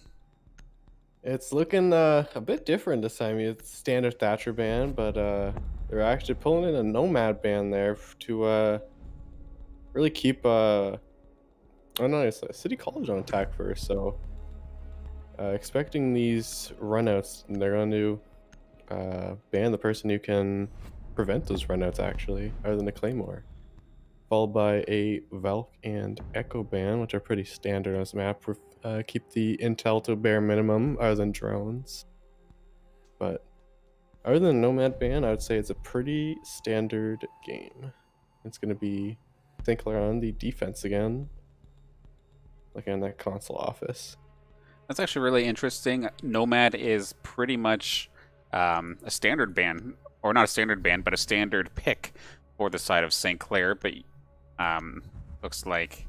[SPEAKER 4] It's looking a bit different this time. It's standard Thatcher band, but they're actually pulling in a Nomad band there to really keep I don't know, it's a City College on attack first, so expecting these runouts, and they're going to ban the person who can prevent those runouts, actually, other than a Claymore. Followed by a Valk and Echo ban, which are pretty standard on this map. Keep the intel to a bare minimum, other than drones. But other than Nomad ban, I would say it's a pretty standard game. It's going to be St. Clair on the defense again. Looking at that console office.
[SPEAKER 2] That's actually really interesting. Nomad is pretty much a standard ban, or not a standard ban, but a standard pick for the side of St. Clair. But looks like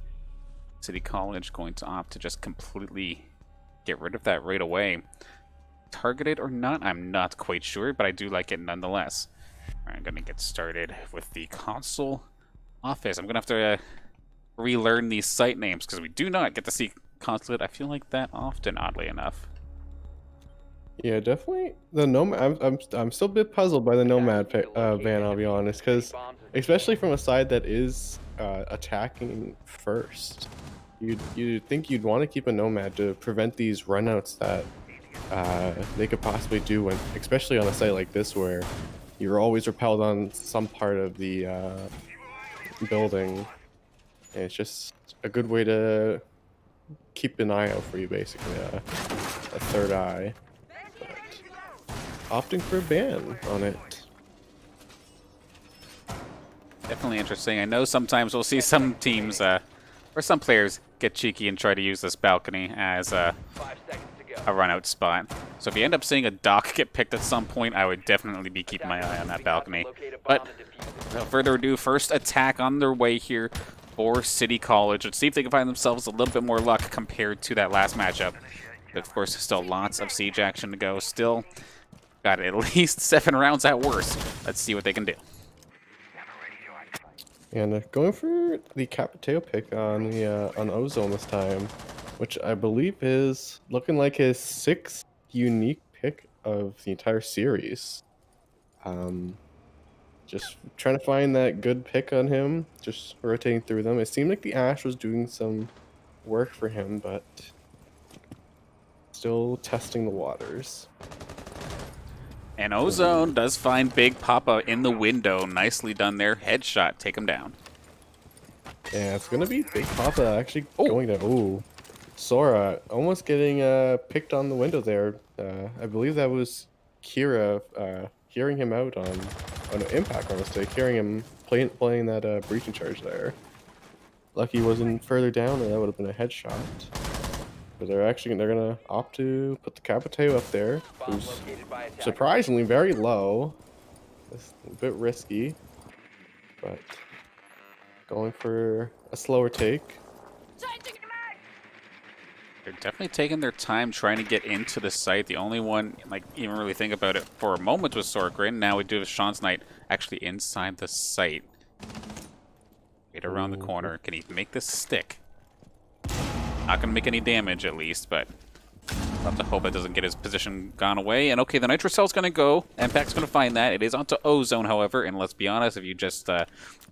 [SPEAKER 2] City College going to opt to just completely get rid of that right away. Targeted or not, I'm not quite sure, but I do like it nonetheless. Alright, I'm going to get started with the console office. I'm going to have to relearn these site names because we do not get to see Consulate, I feel like, that often, oddly enough.
[SPEAKER 4] Yeah, definitely. The Nomad. I'm still a bit puzzled by the Nomad ban, I'll be honest, because especially from a side that is attacking first, you'd think you'd want to keep a Nomad to prevent these runouts that they could possibly do, when, especially on a site like this where you're always repelled on some part of the building, and it's just a good way to keep an eye out for you, basically, a third eye. Opting for a ban on it.
[SPEAKER 2] Definitely interesting. I know sometimes we'll see some teams or some players get cheeky and try to use this balcony as a run out spot. So if you end up seeing a dock get picked at some point, I would definitely be keeping my eye on that balcony. But without further ado, first attack on their way here for City College. Let's see if they can find themselves a little bit more luck compared to that last matchup. But of course, still lots of siege action to go. Still got at least 7 rounds at worst. Let's see what they can do.
[SPEAKER 4] And going for the Capiteo pick on the on Ozone this time, which I believe is looking like his 6th unique pick of the entire series. Just trying to find that good pick on him, just rotating through them. It seemed like the Ash was doing some work for him, but still testing the waters.
[SPEAKER 2] And Ozone does find Big Papa in the window. Nicely done there. Headshot. Take him down.
[SPEAKER 4] Yeah, it's going to be Big Papa actually going to... Ooh. Sora almost getting picked on the window there. I believe that was Kira hearing him out on an impact on mistake, hearing him playing that breaching charge there. Lucky he wasn't further down, or that would have been a headshot. But they're gonna opt to put the Capiteo up there, who's surprisingly very low. It's a bit risky, but going for a slower take.
[SPEAKER 2] They're definitely taking their time trying to get into the site. The only one, like, even really think about it for a moment was Sorgrin. Now we do have Sean's Knight actually inside the site. Get around the corner. Can he make this stick? Not going to make any damage, at least, but we'll have to hope it doesn't get his position gone away. And okay, the Nitro Cell's going to go. Impact's going to find that. It is onto Ozone, however, and let's be honest, if you just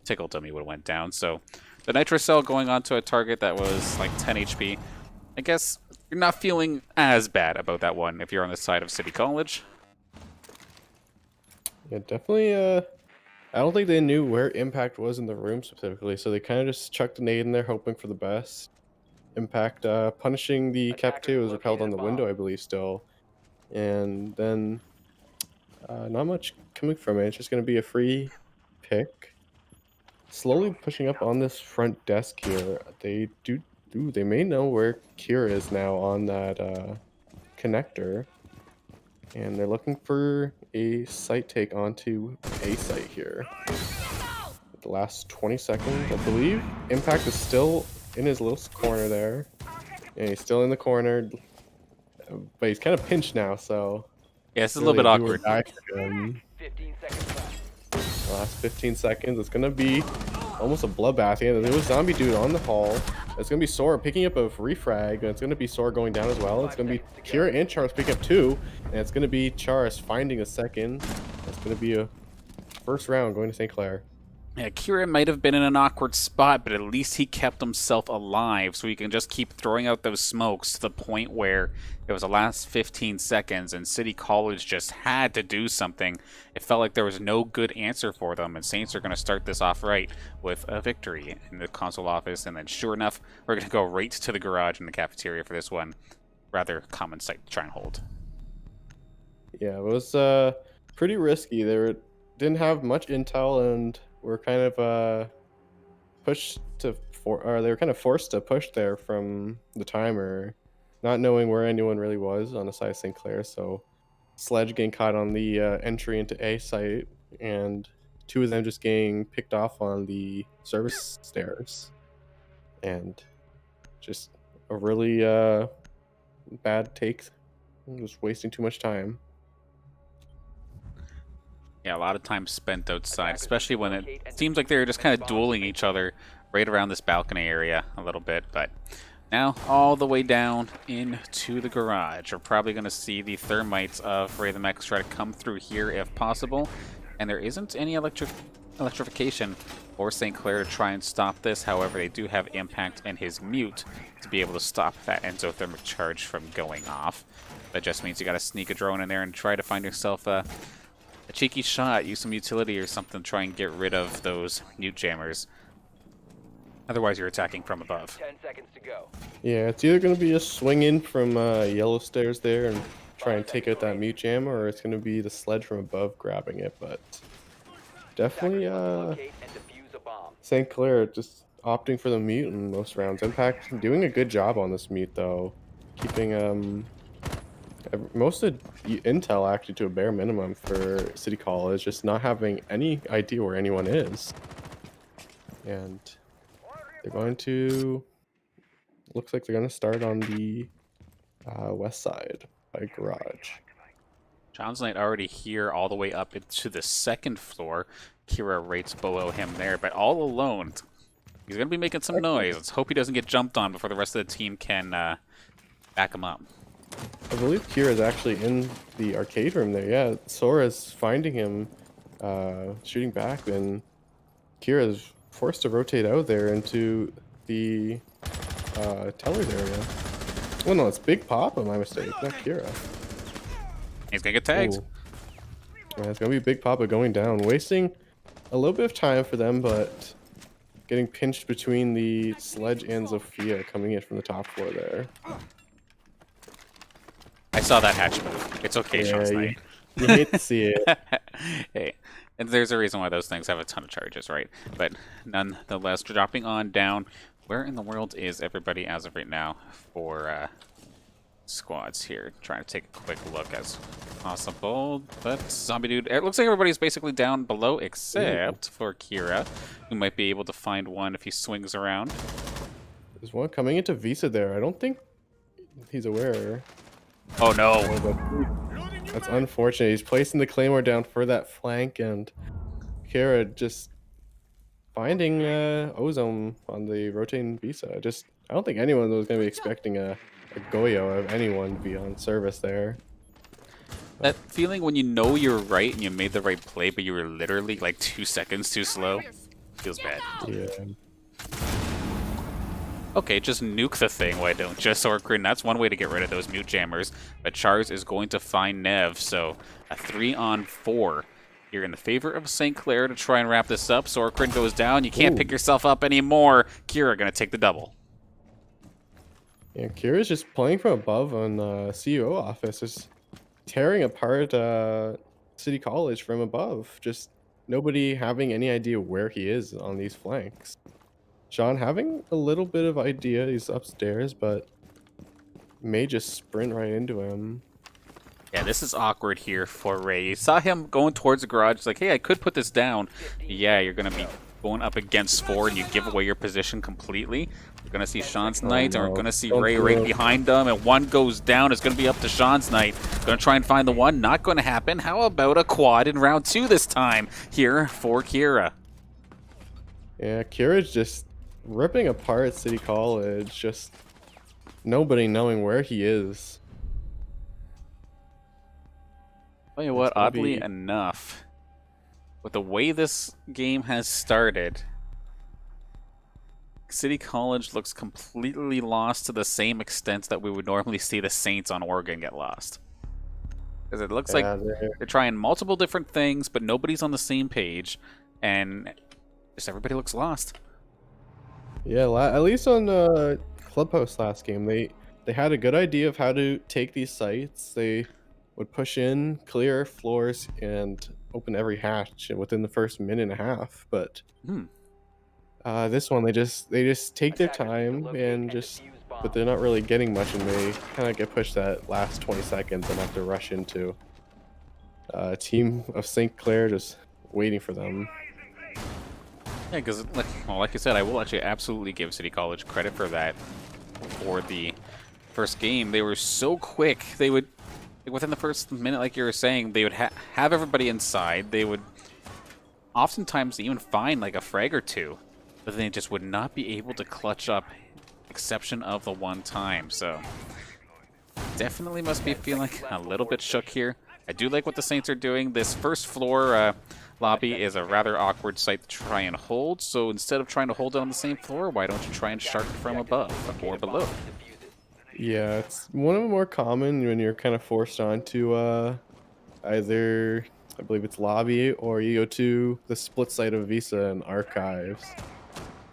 [SPEAKER 2] tickled him, he would have went down. So the Nitro Cell going onto a target that was like 10 HP. I guess you're not feeling as bad about that one if you're on the side of City College.
[SPEAKER 4] Yeah, definitely. I don't think they knew where Impact was in the room specifically, so they kind of just chucked a nade in there, hoping for the best. Impact punishing the Capiteo was repelled on the window, I believe, still. And then not much coming from it. It's just going to be a free pick. Slowly pushing up on this front desk here. They may know where Kira is now on that connector. And they're looking for a site take onto a site here. The last 20 seconds, I believe. Impact is still in his little corner there. And he's still in the corner. But he's kind of pinched now, so...
[SPEAKER 2] Yeah, it's a little bit awkward.
[SPEAKER 5] 15 seconds left.
[SPEAKER 4] The last 15 seconds, it's going to be almost a bloodbath. Yeah, there was Zombie Dude on the hall. It's going to be Sora picking up a refrag. And it's going to be Sora going down as well. It's going to be Kira and Charis picking up 2. And it's going to be Charis finding a second. It's going to be a first round going to St. Clair.
[SPEAKER 2] Yeah, Kira might have been in an awkward spot, but at least he kept himself alive, so he can just keep throwing out those smokes to the point where it was the last 15 seconds and City College just had to do something. It felt like there was no good answer for them, and Saints are going to start this off right with a victory in the console office, and then sure enough, we're going to go right to the garage in the cafeteria for this one. Rather common sight to try and hold.
[SPEAKER 4] Yeah, it was pretty risky. Didn't have much intel and were kind of pushed to or they were kind of forced to push there from the timer, not knowing where anyone really was on the side of St. Clair. So Sledge getting caught on the entry into A site, and two of them just getting picked off on the service stairs, and just a really bad take. Just wasting too much time.
[SPEAKER 2] Yeah, a lot of time spent outside, especially when it seems like they're just kind of dueling each other right around this balcony area a little bit. But now, all the way down into the garage. We're probably going to see the thermites of Ray the Mech try to come through here if possible. And there isn't any electrification for St. Clair to try and stop this. However, they do have Impact and his Mute to be able to stop that endothermic charge from going off. That just means you got to sneak a drone in there and try to find yourself a cheeky shot, use some utility or something, try and get rid of those mute jammers. Otherwise, you're attacking from above.
[SPEAKER 5] 10 seconds to go.
[SPEAKER 4] Yeah, it's either going to be a swing in from yellow stairs there and try and take out that mute jammer, or it's going to be the Sledge from above grabbing it. But definitely
[SPEAKER 5] Locate and defuse a bomb.
[SPEAKER 4] St. Clair just opting for the mute in most rounds. Impact doing a good job on this mute, though. Keeping most of the intel actually to a bare minimum for City College, just not having any idea where anyone is. And they're going to... looks like they're going to start on the west side by garage.
[SPEAKER 2] John's Knight already here all the way up into the second floor. Kira rates below him there, but all alone. He's going to be making some noise. Let's hope he doesn't get jumped on before the rest of the team can back him up.
[SPEAKER 4] I believe Kira's actually in the arcade room there. Yeah, Sora's finding him shooting back, and Kira's forced to rotate out there into the teller's area. Oh no, it's Big Papa, my mistake, not Kira.
[SPEAKER 2] He's going to get tagged.
[SPEAKER 4] Ooh. Yeah, it's going to be Big Papa going down, wasting a little bit of time for them, but getting pinched between the Sledge and Zofia coming in from the top floor there.
[SPEAKER 2] I saw that hatch move. It's okay,
[SPEAKER 4] Yeah,
[SPEAKER 2] John's Knight.
[SPEAKER 4] You hate to see it.
[SPEAKER 2] Hey, and there's a reason why those things have a ton of charges, right? But nonetheless, dropping on down. Where in the world is everybody as of right now for squads here? Trying to take a quick look as possible. But Zombie Dude, it looks like everybody's basically down below except for Kira, who might be able to find one if he swings around.
[SPEAKER 4] There's one coming into Visa there. I don't think he's aware.
[SPEAKER 2] Oh no!
[SPEAKER 4] Oh, that's unfortunate. He's placing the Claymore down for that flank, and Kira just finding Ozone on the rotating Visa. I don't think anyone was going to be expecting a Goyo of anyone to be on service there.
[SPEAKER 2] That feeling when you know you're right and you made the right play, but you were literally like 2 seconds too slow, feels bad.
[SPEAKER 4] Yeah.
[SPEAKER 2] Okay, just nuke the thing, why don't just Orcrin? That's one way to get rid of those mute jammers. But Char's is going to find Nev, so a 3-on-4 here in the favor of St. Clair to try and wrap this up. Sorkrin goes down. You can't pick yourself up anymore. Kira going to take the double.
[SPEAKER 4] Yeah, Kira's just playing from above on the CEO office, just tearing apart City College from above. Just nobody having any idea where he is on these flanks. Sean having a little bit of idea, he's upstairs, but may just sprint right into him.
[SPEAKER 2] Yeah, this is awkward here for Ray. You saw him going towards the garage, like, hey, I could put this down. Yeah, you're going to be going up against 4 and you give away your position completely. You're going to see Sean's Knight, and we're going to see Ray right behind them, and one goes down. It's going to be up to Sean's Knight. Going to try and find the one. Not going to happen. How about a quad in round 2 this time here for Kira?
[SPEAKER 4] Yeah, Kira's just ripping apart City College, just nobody knowing where he is.
[SPEAKER 2] Tell you what, oddly enough, with the way this game has started, City College looks completely lost to the same extent that we would normally see the Saints on Oregon get lost. Because it looks like they're trying multiple different things, but nobody's on the same page, and just everybody looks lost.
[SPEAKER 4] Yeah, at least on Clubhouse last game, they had a good idea of how to take these sites. They would push in, clear floors, and open every hatch within the first minute and a half. But this one, they just take their time and but they're not really getting much, and they kind of get pushed that last 20 seconds and have to rush into a team of St. Clair just waiting for them.
[SPEAKER 2] Yeah, because like I said, I will actually absolutely give City College credit for that. For the first game, they were so quick. They would, within the first minute, like you were saying, they would have everybody inside. They would oftentimes even find like a frag or two, but they just would not be able to clutch up, exception of the one time. So definitely must be feeling a little bit shook here. I do like what the Saints are doing. This first floor lobby is a rather awkward site to try and hold, so instead of trying to hold it on the same floor, why don't you try and shark from above or below?
[SPEAKER 4] Yeah, it's one of the more common when you're kind of forced onto either, I believe it's lobby, or you go to the split site of Visa and Archives.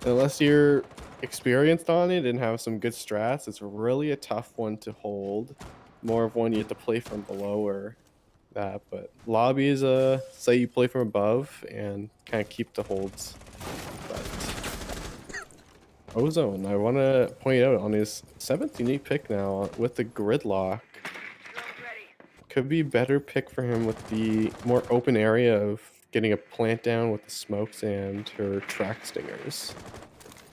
[SPEAKER 4] Unless you're experienced on it and have some good strats, it's really a tough one to hold. More of one you have to play from below or that, but lobby is a site you play from above and kind of keep the holds. But Ozone, I want to point out on his 7th unique pick now with the gridlock, could be better pick for him with the more open area of getting a plant down with the smokes and her track stingers.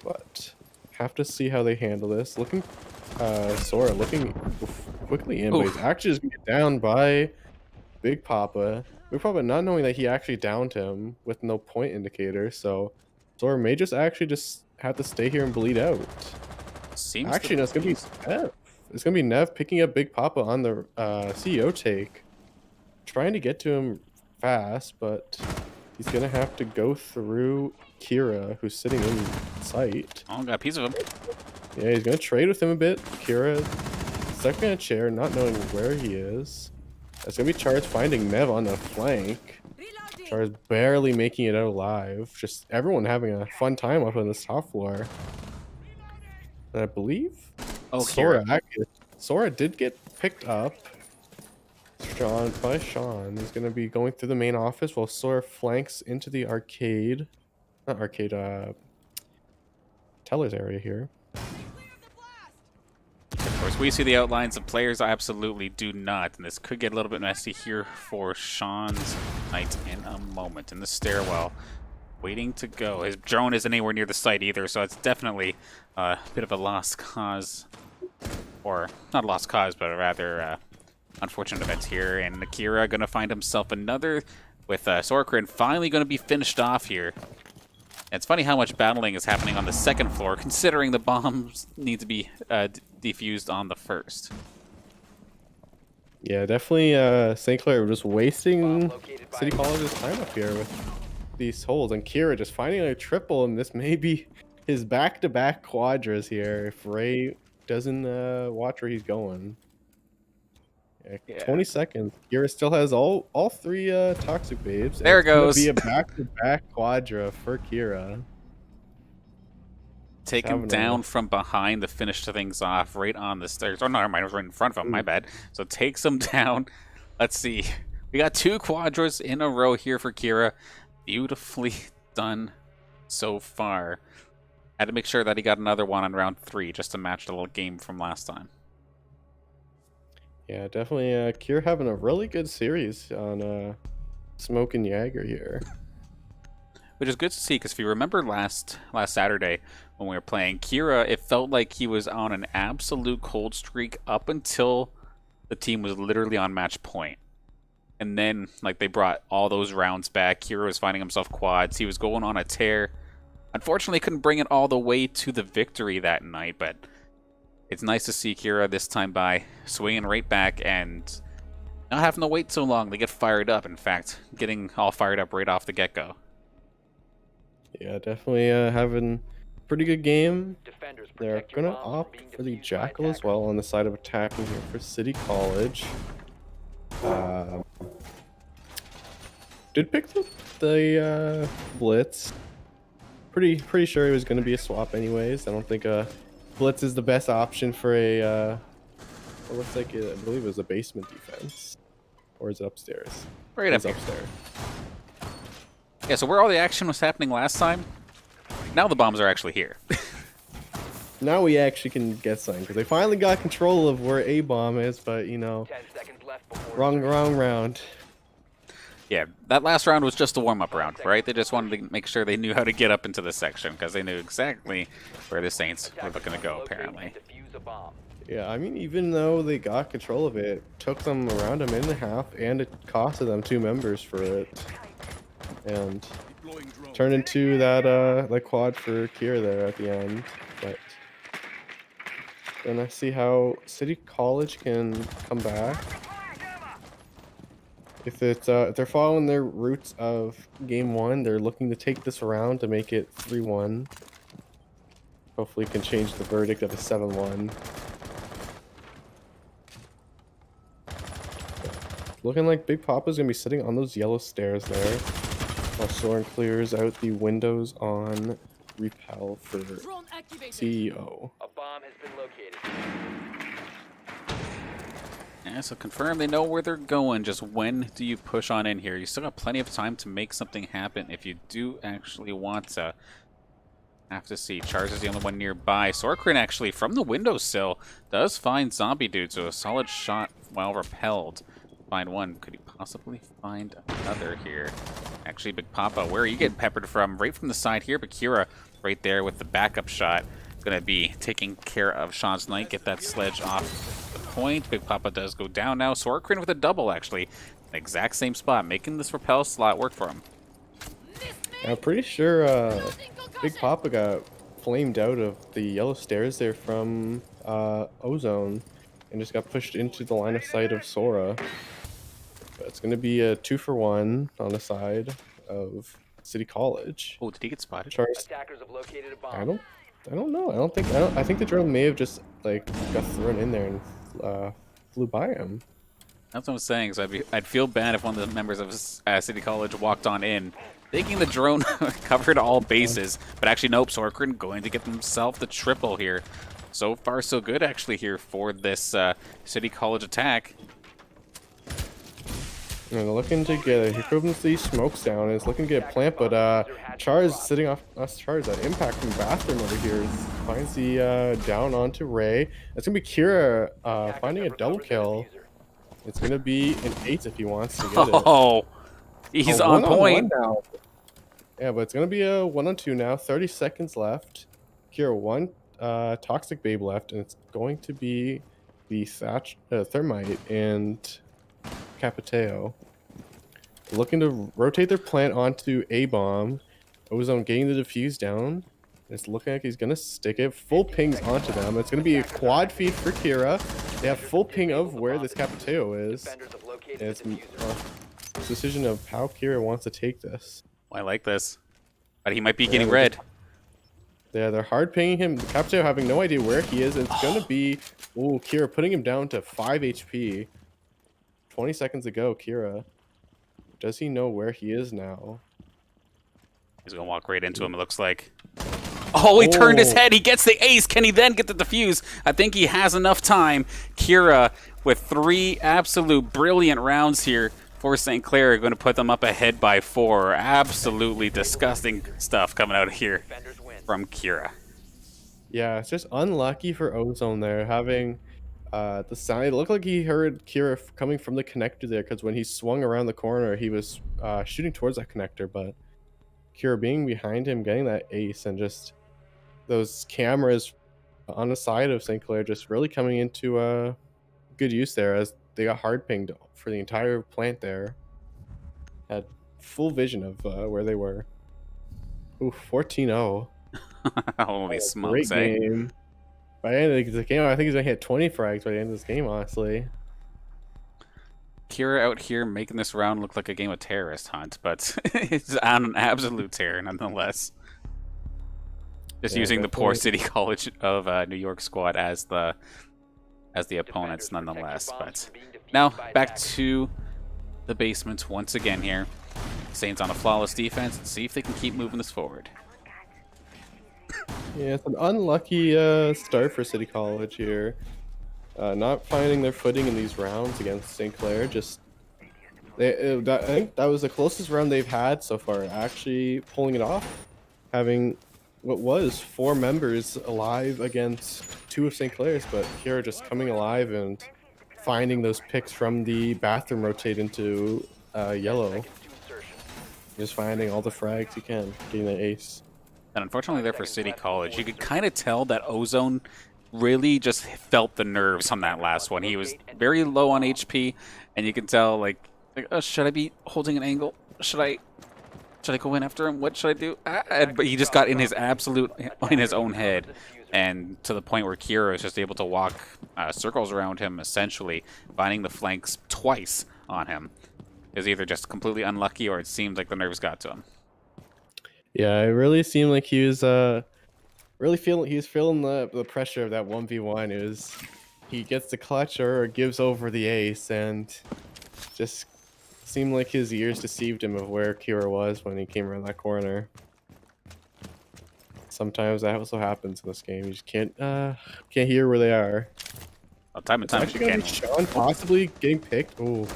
[SPEAKER 4] But have to see how they handle this. Looking, Sora looking quickly in, but he's actually just gonna get down by Big Papa. Big Papa not knowing that he actually downed him with no point indicator, so Sora may just have to stay here and bleed out. Actually, no, it's gonna be Nev. It's gonna be Nev picking up Big Papa on the CEO take, trying to get to him fast, but he's gonna have to go through Kira, who's sitting in sight.
[SPEAKER 2] Oh, got a piece of him.
[SPEAKER 4] Yeah, he's gonna trade with him a bit. Kira stuck in a chair, not knowing where he is. It's gonna be Char's finding Nev on the flank. Char's barely making it out alive. Just everyone having a fun time up on this top floor. And I believe Sora did get picked up by Sean. He's gonna be going through the main office while Sora flanks into the arcade. Not arcade, teller's area here.
[SPEAKER 2] Of course, we see the outlines. The players absolutely do not, and this could get a little bit messy here for Sean's Knight in a moment. In the stairwell, waiting to go. His drone isn't anywhere near the site either, so it's definitely a bit of a lost cause. Or, not a lost cause, but a rather unfortunate event here. And Akira going to find himself another, with Sorkrin finally going to be finished off here. It's funny how much battling is happening on the second floor, considering the bombs need to be defused on the first.
[SPEAKER 4] Yeah, definitely St. Clair just wasting City College's time up here with these holes. And Kira just finding a triple, and this may be his back-to-back quadras here if Ray doesn't watch where he's going. Yeah. 20 seconds. Kira still has all three toxic babes.
[SPEAKER 2] There it goes.
[SPEAKER 4] Be a back-to-back quadra for Kira.
[SPEAKER 2] Take him down from behind to finish things off right on the stairs. Oh, no, never mind. I was right in front of him. My bad. So takes him down. Let's see. We got 2 quadras in a row here for Kira. Beautifully done so far. Had to make sure that he got another one on round 3 just to match the little game from last time.
[SPEAKER 4] Yeah, definitely. Kira having a really good series on Smoke and Jagger here.
[SPEAKER 2] Which is good to see, because if you remember last Saturday when we were playing, Kira, it felt like he was on an absolute cold streak up until the team was literally on match point. And then, like, they brought all those rounds back. Kira was finding himself quads. He was going on a tear. Unfortunately, couldn't bring it all the way to the victory that night, but it's nice to see Kira this time by swinging right back and Not having to wait so long, they get fired up. In fact, getting all fired up right off the get-go.
[SPEAKER 4] Yeah, definitely having a pretty good game.
[SPEAKER 5] Defenders,
[SPEAKER 4] They're
[SPEAKER 5] protect your
[SPEAKER 4] gonna
[SPEAKER 5] bombs from
[SPEAKER 4] opt
[SPEAKER 5] being
[SPEAKER 4] for the
[SPEAKER 5] defused by
[SPEAKER 4] Jackal as
[SPEAKER 5] attackers.
[SPEAKER 4] well on the side of attacking here for City College. Did pick the Blitz. Pretty sure it was gonna be a swap anyways. I don't think Blitz is the best option for a it looks like I believe it was a basement defense. Or is it upstairs?
[SPEAKER 2] Right up
[SPEAKER 4] It's
[SPEAKER 2] here.
[SPEAKER 4] upstairs.
[SPEAKER 2] Yeah, so where all the action was happening last time, now the bombs are actually here.
[SPEAKER 4] Now we actually can get something because they finally got control of where A bomb is, but you know,
[SPEAKER 5] 10 seconds left before
[SPEAKER 4] wrong round.
[SPEAKER 2] Yeah, that last round was just a warm-up round, right? They just wanted to make sure they knew how to get up into this section because they knew exactly where the Saints were looking to go,
[SPEAKER 5] locate
[SPEAKER 2] apparently.
[SPEAKER 5] and defuse a bomb.
[SPEAKER 4] Yeah, I mean, even though they got control of it, it took them around a minute and a half, and it costed them 2 members for it, and turned into that quad for Kira there at the end. But then I see how City College can come back. If they're following their roots of game 1, they're looking to take this around to make it 3-1. Hopefully, can change the verdict of a 7-1. Looking like Big Papa's gonna be sitting on those yellow stairs there, while Soren clears out the windows on Repel for CEO.
[SPEAKER 5] A bomb has been located.
[SPEAKER 2] Yeah, so confirm they know where they're going. Just when do you push on in here? You still got plenty of time to make something happen if you do actually want to. Have to see. Charles is the only one nearby. Sorkrin actually, from the windowsill, does find Zombie Dude, so a solid shot while repelled. Find one. Could he possibly find another here? Actually, Big Papa, where are you getting peppered from? Right from the side here, but Kira right there with the backup shot. Going to be taking care of Sean's Knight. Get that sledge off the point. Big Papa does go down now. Sorkrin with a double, actually. Exact same spot, making this repel slot work for him.
[SPEAKER 4] I'm pretty sure Big Papa got flamed out of the yellow stairs there from Ozone and just got pushed into the line of sight of Sora. But it's going to be a 2-for-1 on the side of City College.
[SPEAKER 2] Oh, did he get spotted?
[SPEAKER 4] Charles,
[SPEAKER 5] Attackers have located a bomb.
[SPEAKER 4] I don't know. I think the drone may have just like got thrown in there and flew by him.
[SPEAKER 2] That's what I'm saying. So I'd feel bad if one of the members of City College walked on in, thinking the drone covered all bases. But actually, nope. Sorkrin going to get himself the triple here. So far, so good actually here for this City College attack.
[SPEAKER 4] And they're looking to get here comes the smokes down. And it's looking to get a plant, but Char's sitting off us. Char's that impact from bathroom over here finds the down onto Ray. It's gonna be Kira finding a double kill. It's gonna be an 8 if he wants to get it.
[SPEAKER 2] Oh, he's on point.
[SPEAKER 4] Now. Yeah, but it's gonna be a 1-on-2 now. 30 seconds left. Kira 1 Toxic Babe left, and it's going to be the Thermite and Capiteo. Looking to rotate their plant onto A-Bomb. Ozone getting the defuse down. It's looking like he's going to stick it. Full pings onto them. It's going to be a quad feed for Kira. They have full ping of where this Capiteo is.
[SPEAKER 5] Defenders have located
[SPEAKER 4] And it's
[SPEAKER 5] the diffuser.
[SPEAKER 4] a decision of how Kira wants to take this.
[SPEAKER 2] I like this. But he might be getting red.
[SPEAKER 4] Yeah, they're hard pinging him. Capiteo having no idea where he is. It's going to be... Ooh, Kira putting him down to 5 HP. 20 seconds ago, Kira. Does he know where he is now?
[SPEAKER 2] He's going to walk right into him, it looks like. Oh, he turned his
[SPEAKER 4] Oh.
[SPEAKER 2] head. He gets the ace. Can he then get the defuse? I think he has enough time. Kira with 3 absolute brilliant rounds here for St. Clair. Going to put them up ahead by 4. Absolutely disgusting stuff coming out of here
[SPEAKER 5] Defenders win.
[SPEAKER 2] from Kira.
[SPEAKER 4] Yeah, it's just unlucky for Ozone there, having the sound. It looked like he heard Kira coming from the connector there, because when he swung around the corner, he was shooting towards that connector, but Kira being behind him, getting that ace, and just those cameras on the side of St. Clair just really coming into good use there, as they got hard pinged for the entire plant there. Had full vision of where they were. Ooh, 14-0.
[SPEAKER 2] Holy
[SPEAKER 4] Great
[SPEAKER 2] smokes, eh?
[SPEAKER 4] game. By the end of the game, I think he's gonna hit 20 frags by the end of this game, honestly.
[SPEAKER 2] Kira out here making this round look like a game of terrorist hunt, but it's on an absolute tear nonetheless. Just using the poor City College of New York squad as the opponents nonetheless. But now back to the basement once again here. Saints on a flawless defense and see if they can keep moving this forward.
[SPEAKER 4] Yeah, it's an unlucky start for City College here. Not finding their footing in these rounds against St. Clair. I think that was the closest round they've had so far. Actually pulling it off, having what was 4 members alive against 2 of St. Clair's, but Kira just coming alive and finding those picks from the bathroom rotate into yellow. Just finding all the frags you can, getting the ace.
[SPEAKER 2] And unfortunately there for City College, you could kind of tell that Ozone really just felt the nerves on that last one. He was very low on HP, and you can tell, like oh, should I be holding an angle? Should I go in after him? What should I do? But he just got in his own head, and to the point where Kira is just able to walk circles around him, essentially finding the flanks twice on him. Is either just completely unlucky, or it seemed like the nerves got to him.
[SPEAKER 4] Yeah, it really seemed like he was feeling the pressure of that 1v1. He gets the clutch or gives over the ace, and just seemed like his ears deceived him of where Kira was when he came around that corner. Sometimes that also happens in this game. You just can't hear where they are.
[SPEAKER 2] Well, time and time
[SPEAKER 4] It's actually
[SPEAKER 2] again.
[SPEAKER 4] Sean possibly getting picked. Oh,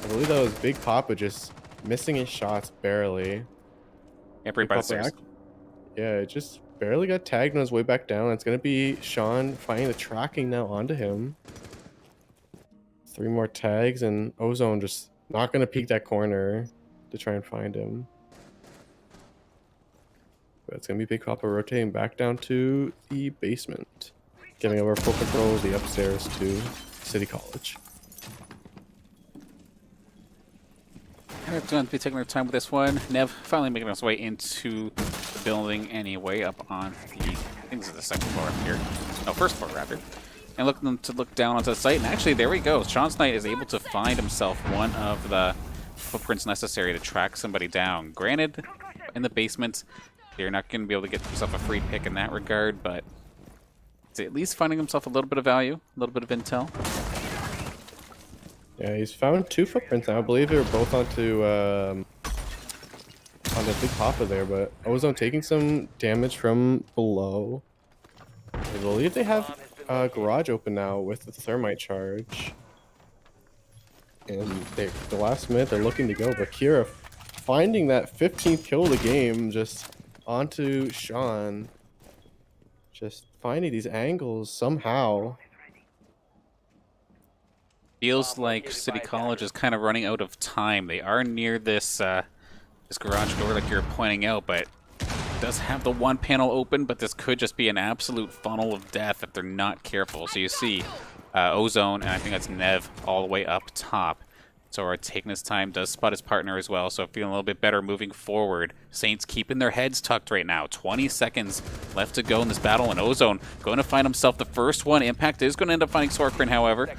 [SPEAKER 4] I believe that was Big Papa just missing his shots barely.
[SPEAKER 2] Can't breathe by the stairs.
[SPEAKER 4] Yeah, it just barely got tagged on his way back down. It's going to be Sean finding the tracking now onto him. 3 more tags, and Ozone just not going to peek that corner to try and find him. But it's going to be Big Papa rotating back down to the basement, giving over full control of the upstairs to City College.
[SPEAKER 2] We're going to be taking our time with this one. Nev finally making his way into the building anyway, up on the, I think this is the 2nd floor up here. No, 1st floor rather. And looking to look down onto the site, and actually there we go. Sean's Knight is able to find himself one of the footprints necessary to track somebody down. Granted, in the basement, you're not going to be able to get yourself a free pick in that regard, but it's at least finding himself a little bit of value, a little bit of intel.
[SPEAKER 4] Yeah, he's found 2 footprints now. I believe they were both onto Big Papa there, but Ozone taking some damage from below. I believe they have a garage open now with the thermite charge. And the last minute they're looking to go, but Kira finding that 15th kill of the game just onto Sean. Just finding these angles somehow.
[SPEAKER 2] Feels like City College is kind of running out of time. They are near this this garage door like you're pointing out, but it does have the 1 panel open, but this could just be an absolute funnel of death if they're not careful. So you see Ozone, and I think that's Nev all the way up top. So our taking his time, does spot his partner as well, so feeling a little bit better moving forward. Saints keeping their heads tucked right now. 20 seconds left to go in this battle, and Ozone going to find himself the first one. Impact is going to end up finding Sorkrin, however.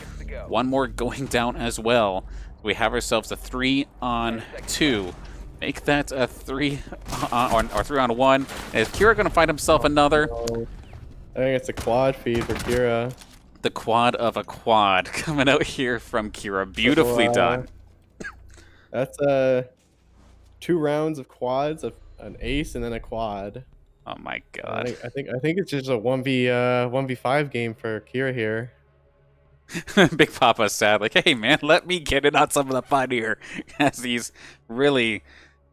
[SPEAKER 2] 1 more going down as well. We have ourselves a 3-on-2. Make that a 3-on-1. Is Kira going to find himself another?
[SPEAKER 4] I think it's a quad feed for Kira.
[SPEAKER 2] The quad of a quad coming out here from Kira. Beautifully done.
[SPEAKER 4] That's 2 rounds of quads, an ace, and then a quad.
[SPEAKER 2] Oh my god.
[SPEAKER 4] I think it's just a 1v5 game for Kira here.
[SPEAKER 2] Big Papa's sad, like, hey man, let me get in on some of the fun here. As he's really,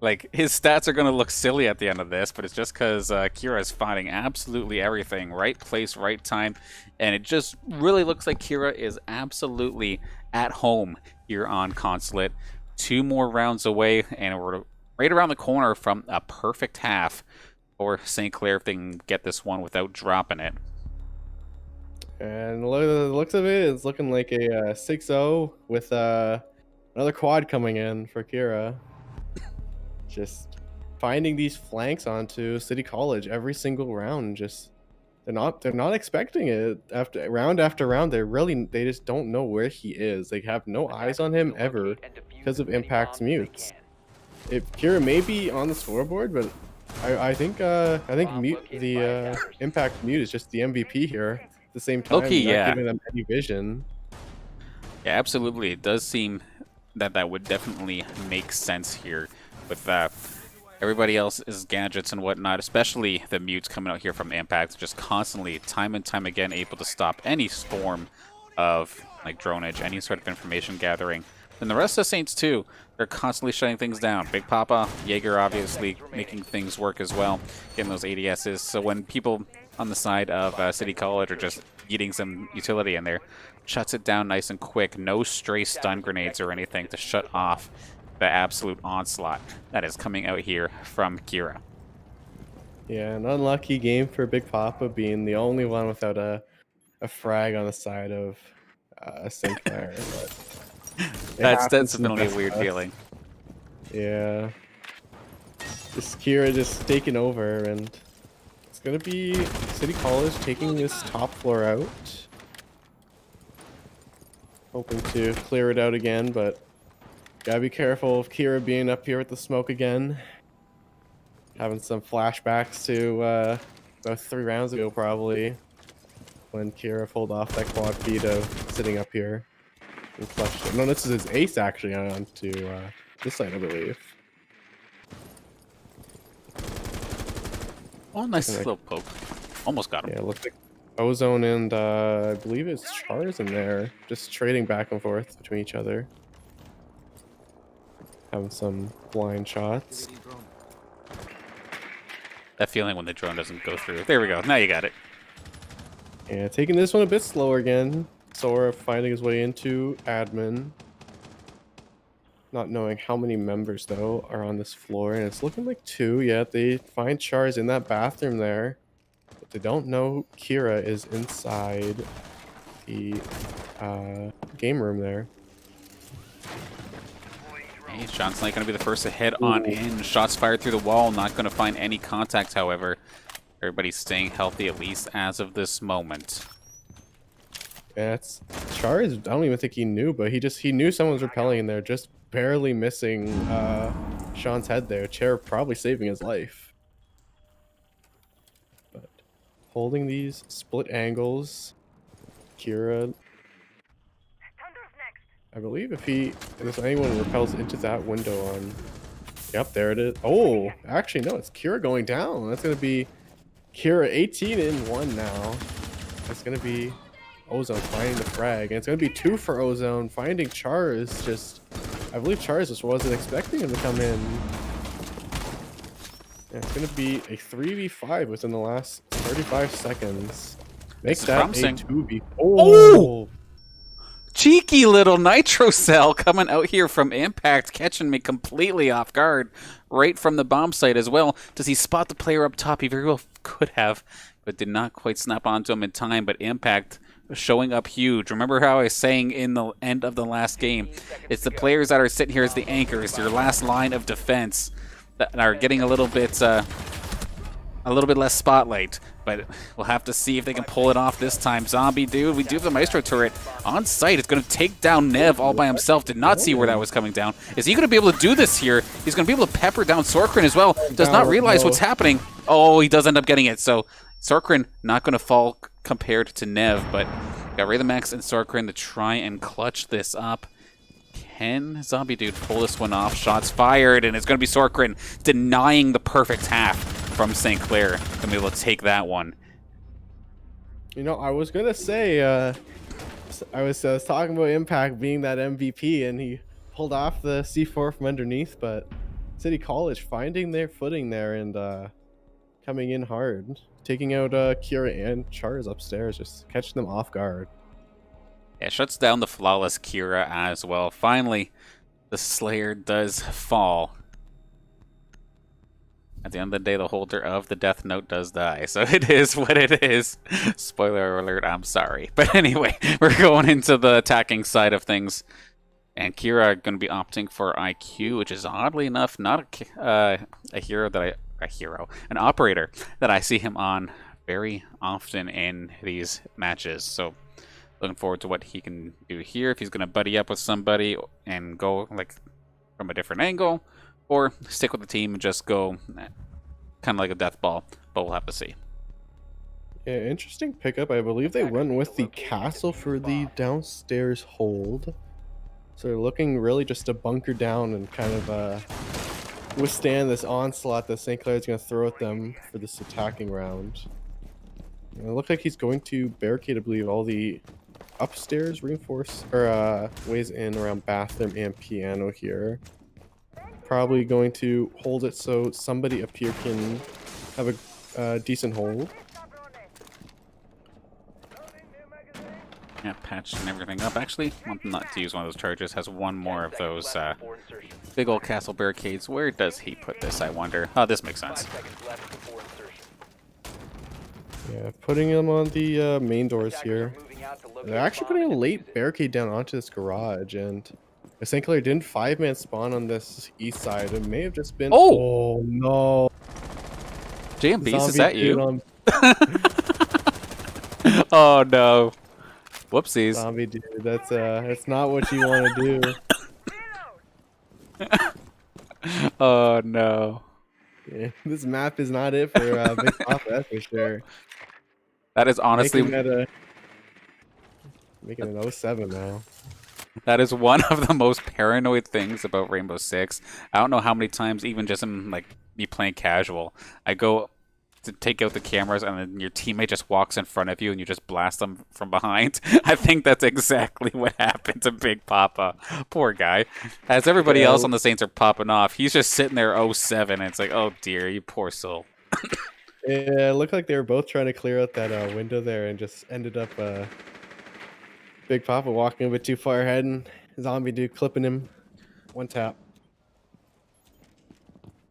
[SPEAKER 2] like, his stats are going to look silly at the end of this, but it's just because Kira is finding absolutely everything. Right place, right time. And it just really looks like Kira is absolutely at home here on Consulate. 2 more rounds away, and we're right around the corner from a perfect half for St. Clair if they can get this one without dropping it.
[SPEAKER 4] And the looks of it, it's looking like a 6-0 with another quad coming in for Kira. Just finding these flanks onto City College every single round, just They're not expecting it after round. They just don't know where he is. They have no eyes on him ever because of Impact's mutes. If Kira may be on the scoreboard, but I think Impact mute is just the MVP here. At the same time,
[SPEAKER 2] Low-key,
[SPEAKER 4] not
[SPEAKER 2] yeah.
[SPEAKER 4] giving them any vision.
[SPEAKER 2] Yeah, absolutely. It does seem that would definitely make sense here with everybody else's gadgets and whatnot, especially the mutes coming out here from Impact, just constantly, time and time again, able to stop any form of like dronage, any sort of information gathering. And the rest of the Saints too, they're constantly shutting things down. Big Papa, Jaeger obviously making things work as well, getting those ADSs. So when people on the side of City College are just eating some utility in there, shuts it down nice and quick. No stray stun grenades or anything to shut off the absolute onslaught that is coming out here from Kira.
[SPEAKER 4] Yeah, an unlucky game for Big Papa being the only one without a frag on the side of Sinclair.
[SPEAKER 2] That's
[SPEAKER 4] happens in the
[SPEAKER 2] definitely a
[SPEAKER 4] best
[SPEAKER 2] weird
[SPEAKER 4] of us.
[SPEAKER 2] feeling.
[SPEAKER 4] Yeah. Just Kira just taking over, and it's gonna be City College taking this top floor out. Hoping to clear it out again, but gotta be careful of Kira being up here with the smoke again. Having some flashbacks to about 3 rounds ago, probably, when Kira pulled off that quad feed of sitting up here and clutched it. No, this is his ace actually on to this side, I believe.
[SPEAKER 2] Oh, nice little poke. Almost got him.
[SPEAKER 4] Yeah, it looks like Ozone and I believe it's Chars in there, just trading back and forth between each other. Having some blind shots.
[SPEAKER 2] That feeling when the drone doesn't go through. There we go. Now you got it.
[SPEAKER 4] Yeah, taking this one a bit slower again. Sora finding his way into admin. Not knowing how many members, though, are on this floor. And it's looking like 2. Yeah, they find Chars in that bathroom there. But they don't know Kira is inside the game room there.
[SPEAKER 2] Hey, Sean's not going to be the first to head on in. Shots fired through the wall. Not going to find any contact, however. Everybody's staying healthy, at least as of this moment.
[SPEAKER 4] Yeah, it's Chars. I don't even think he knew, but he knew someone was repelling in there, just barely missing Sean's head there. Chair probably saving his life. But holding these split angles, Kira. I believe if anyone repels into that window on. Yep, there it is. Oh, actually no, it's Kira going down. That's gonna be Kira 18 in 1 now. That's gonna be Ozone finding the frag, and it's gonna be 2 for Ozone. Finding Chars, I believe Chars just wasn't expecting him to come in. Yeah, it's gonna be a 3v5 within the last 35 seconds. Make
[SPEAKER 2] This is
[SPEAKER 4] that
[SPEAKER 2] promising.
[SPEAKER 4] a 2v.
[SPEAKER 2] Oh! Cheeky little Nitro Cell coming out here from Impact, catching me completely off guard right from the bomb site as well. Does he spot the player up top? He very well could have, but did not quite snap onto him in time. But Impact showing up huge. Remember how I was saying in the end of the last game, it's the players that are sitting here as the anchors, your last line of defense, that are getting a little bit less spotlight. But we'll have to see if they can pull it off this time. Zombie dude, we do have the Maestro turret on site. It's going to take down Nev all by himself. Did not see where that was coming down. Is he going to be able to do this here? He's going to be able to pepper down Sorkrin as well. Does not realize what's happening. Oh, he does end up getting it. So Sorkrin not going to fall compared to Nev, but got Rhythmax and Sorkrin to try and clutch this up. Can Zombie Dude pull this one off? Shots fired, and it's going to be Sorkrin denying the perfect half from St. Clair. Going to be able to take that one.
[SPEAKER 4] You know, I was gonna say, I was talking about Impact being that MVP, and he pulled off the C4 from underneath, but City College finding their footing there and coming in hard, taking out Kira and Chars upstairs, just catching them off guard.
[SPEAKER 2] Yeah, shuts down the flawless Kira as well. Finally, the Slayer does fall. At the end of the day, the holder of the Death Note does die. So it is what it is. Spoiler alert, I'm sorry. But anyway, we're going into the attacking side of things. And Kira going to be opting for IQ, which is oddly enough not an operator that I see him on very often in these matches. So looking forward to what he can do here. If he's going to buddy up with somebody and go like from a different angle, or stick with the team and just go kind of like a death ball. But we'll have to see.
[SPEAKER 4] Yeah, interesting pickup. I believe they went with the castle for the downstairs hold. So they're looking really just to bunker down and kind of withstand this onslaught that St. Clair is going to throw at them for this attacking round. And it looks like he's going to barricade, I believe, all the upstairs reinforce or ways in around bathroom and piano here. Probably going to hold it so somebody up here can have a decent hold.
[SPEAKER 2] Yeah, patched and everything up. Actually, want them not to use one of those charges. Has one more of those
[SPEAKER 5] Before insertion.
[SPEAKER 2] big old castle barricades. Where does he put this, I wonder? Oh, this makes
[SPEAKER 5] 5
[SPEAKER 2] sense.
[SPEAKER 5] seconds left before insertion.
[SPEAKER 4] Yeah, putting them on the main doors
[SPEAKER 5] Attackers
[SPEAKER 4] here.
[SPEAKER 5] are moving out to locate
[SPEAKER 4] They're actually
[SPEAKER 5] a bomb
[SPEAKER 4] putting a
[SPEAKER 5] and
[SPEAKER 4] late
[SPEAKER 5] defuse it.
[SPEAKER 4] barricade down onto this garage, and if St. Clair didn't 5-man spawn on this east side, it may have just been.
[SPEAKER 2] Oh!
[SPEAKER 4] Oh no!
[SPEAKER 2] JMBs, is
[SPEAKER 4] Zombie
[SPEAKER 2] that
[SPEAKER 4] dude
[SPEAKER 2] you?
[SPEAKER 4] on-
[SPEAKER 2] Oh no. Whoopsies.
[SPEAKER 4] Zombie dude, that's not what you want to do.
[SPEAKER 2] Oh no.
[SPEAKER 4] Yeah, this map is not it for Big Papa, that's for sure.
[SPEAKER 2] That is honestly
[SPEAKER 4] Making an 07 now.
[SPEAKER 2] that is one of the most paranoid things about Rainbow Six. I don't know how many times, even just in like me playing casual, I go to take out the cameras and then your teammate just walks in front of you and you just blast them from behind. I think that's exactly what happened to Big Papa. Poor guy. As everybody
[SPEAKER 4] Yeah.
[SPEAKER 2] else on the Saints are popping off, he's just sitting there 07 and it's like, oh dear, you poor soul.
[SPEAKER 4] Yeah, it looked like they were both trying to clear out that window there and just ended up Big Papa walking a bit too far ahead and Zombie dude clipping him. One tap.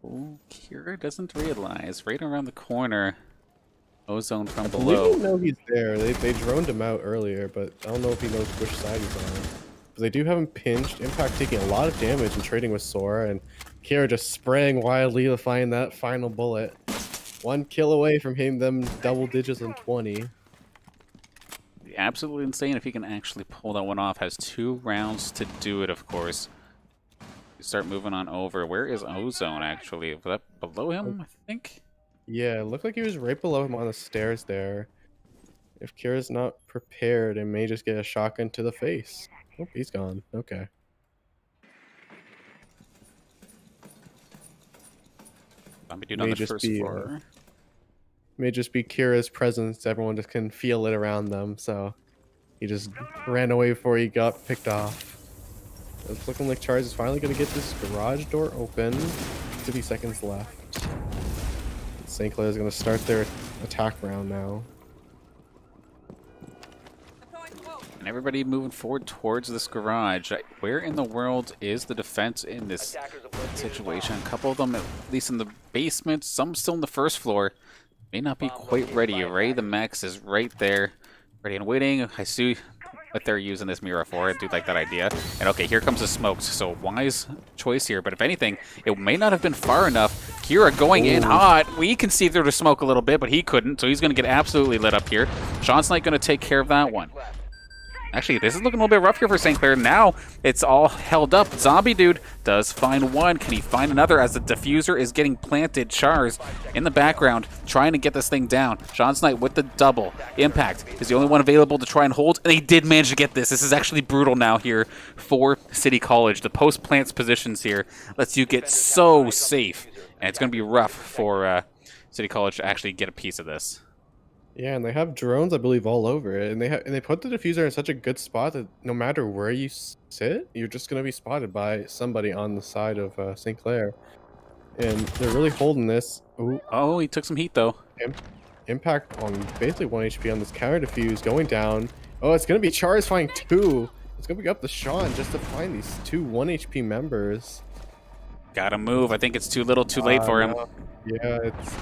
[SPEAKER 2] Ooh, Kira doesn't realize. Right around the corner. Ozone from
[SPEAKER 4] I
[SPEAKER 2] below.
[SPEAKER 4] believe they know he's there. They droned him out earlier, but I don't know if he knows which side he's on. But they do have him pinched. Impact taking a lot of damage and trading with Sora, and Kira just spraying wildly to find that final bullet. 1 kill away from hitting them double digits in 20.
[SPEAKER 2] Absolutely insane if he can actually pull that one off. Has 2 rounds to do it, of course. We start moving on over. Where is Ozone, actually? Was that below him, I think?
[SPEAKER 4] Yeah, it looked like he was right below him on the stairs there. If Kira's not prepared, it may just get a shotgun to the face. Oh, he's gone. Okay.
[SPEAKER 2] Zombie dude on
[SPEAKER 4] May
[SPEAKER 2] the
[SPEAKER 4] just
[SPEAKER 2] first
[SPEAKER 4] be,
[SPEAKER 2] floor.
[SPEAKER 4] May just be Kira's presence. Everyone just can feel it around them, so he just ran away before he got picked off. It's looking like Charles is finally going to get this garage door open. 50 seconds left. St. Clair is going to start their attack round now.
[SPEAKER 2] And everybody moving forward towards this garage. Where in the world is the defense in this
[SPEAKER 5] Attackers have located a
[SPEAKER 2] situation? A
[SPEAKER 5] bomb.
[SPEAKER 2] couple of them, at least in the basement, some still in the first floor. May not be quite ready. Ray the Max is right there, ready and waiting. I see what they're using this mirror for. I do like that idea. And okay, here comes the smokes. So wise choice here. But if anything, it may not have been far enough. Kira going in hot. We can see through the smoke a little bit, but he couldn't. So he's going to get absolutely lit up here. Sean's not going to take care of that one.
[SPEAKER 5] Left.
[SPEAKER 2] Actually, this is looking a little bit rough here for St. Clair. Now it's all held up. Zombie dude does find one. Can he find another as the diffuser is getting planted? Chars in the background trying to get this thing down. Sean's Knight with the double. Impact is the only one available to try and hold. And he did manage to get this. This is actually brutal now here for City College. The post-plants positions here lets you get so safe. And it's going to be rough for City College to actually get a piece of this.
[SPEAKER 4] Yeah, and they have drones, I believe, all over it, and they put the diffuser in such a good spot that no matter where you sit, you're just gonna be spotted by somebody on the side of St. Clair, and they're really holding this. Ooh,
[SPEAKER 2] Oh, he took some heat though.
[SPEAKER 4] impact on basically 1 HP on this counter diffuse going down. Oh, it's gonna be Char's finding 2. It's gonna be up to Sean just to find these 2 1 HP members.
[SPEAKER 2] Gotta move. I think it's too little, too late for him.
[SPEAKER 4] No. Yeah, it's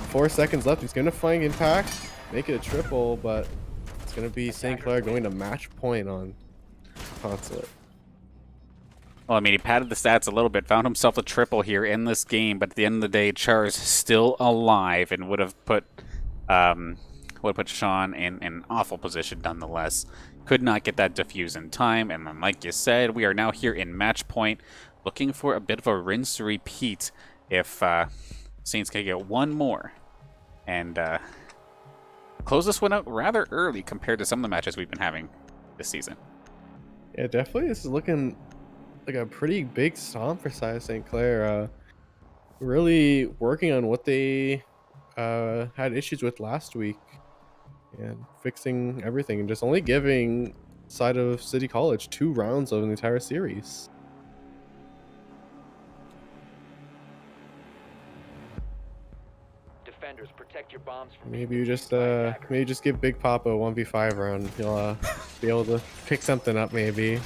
[SPEAKER 4] 4 seconds left. He's gonna find impact, make it a triple, but it's gonna be St. Clair going to match point on Consulate.
[SPEAKER 2] Well, I mean, he padded the stats a little bit, found himself a triple here in this game, but at the end of the day, Char's still alive and would have put Would put Sean in an awful position nonetheless. Could not get that defuse in time, and then like you said, we are now here in match point, looking for a bit of a rinse repeat if Saints can get one more and close this one out rather early compared to some of the matches we've been having this season.
[SPEAKER 4] Yeah, definitely this is looking like a pretty big stomp for St. Clair. Really working on what they had issues with last week and fixing everything and just only giving side of City College 2 rounds of the entire series.
[SPEAKER 5] Defenders, protect your bombs from
[SPEAKER 4] Maybe you just give Big Papa a 1v5 round. He'll be able to pick something up maybe.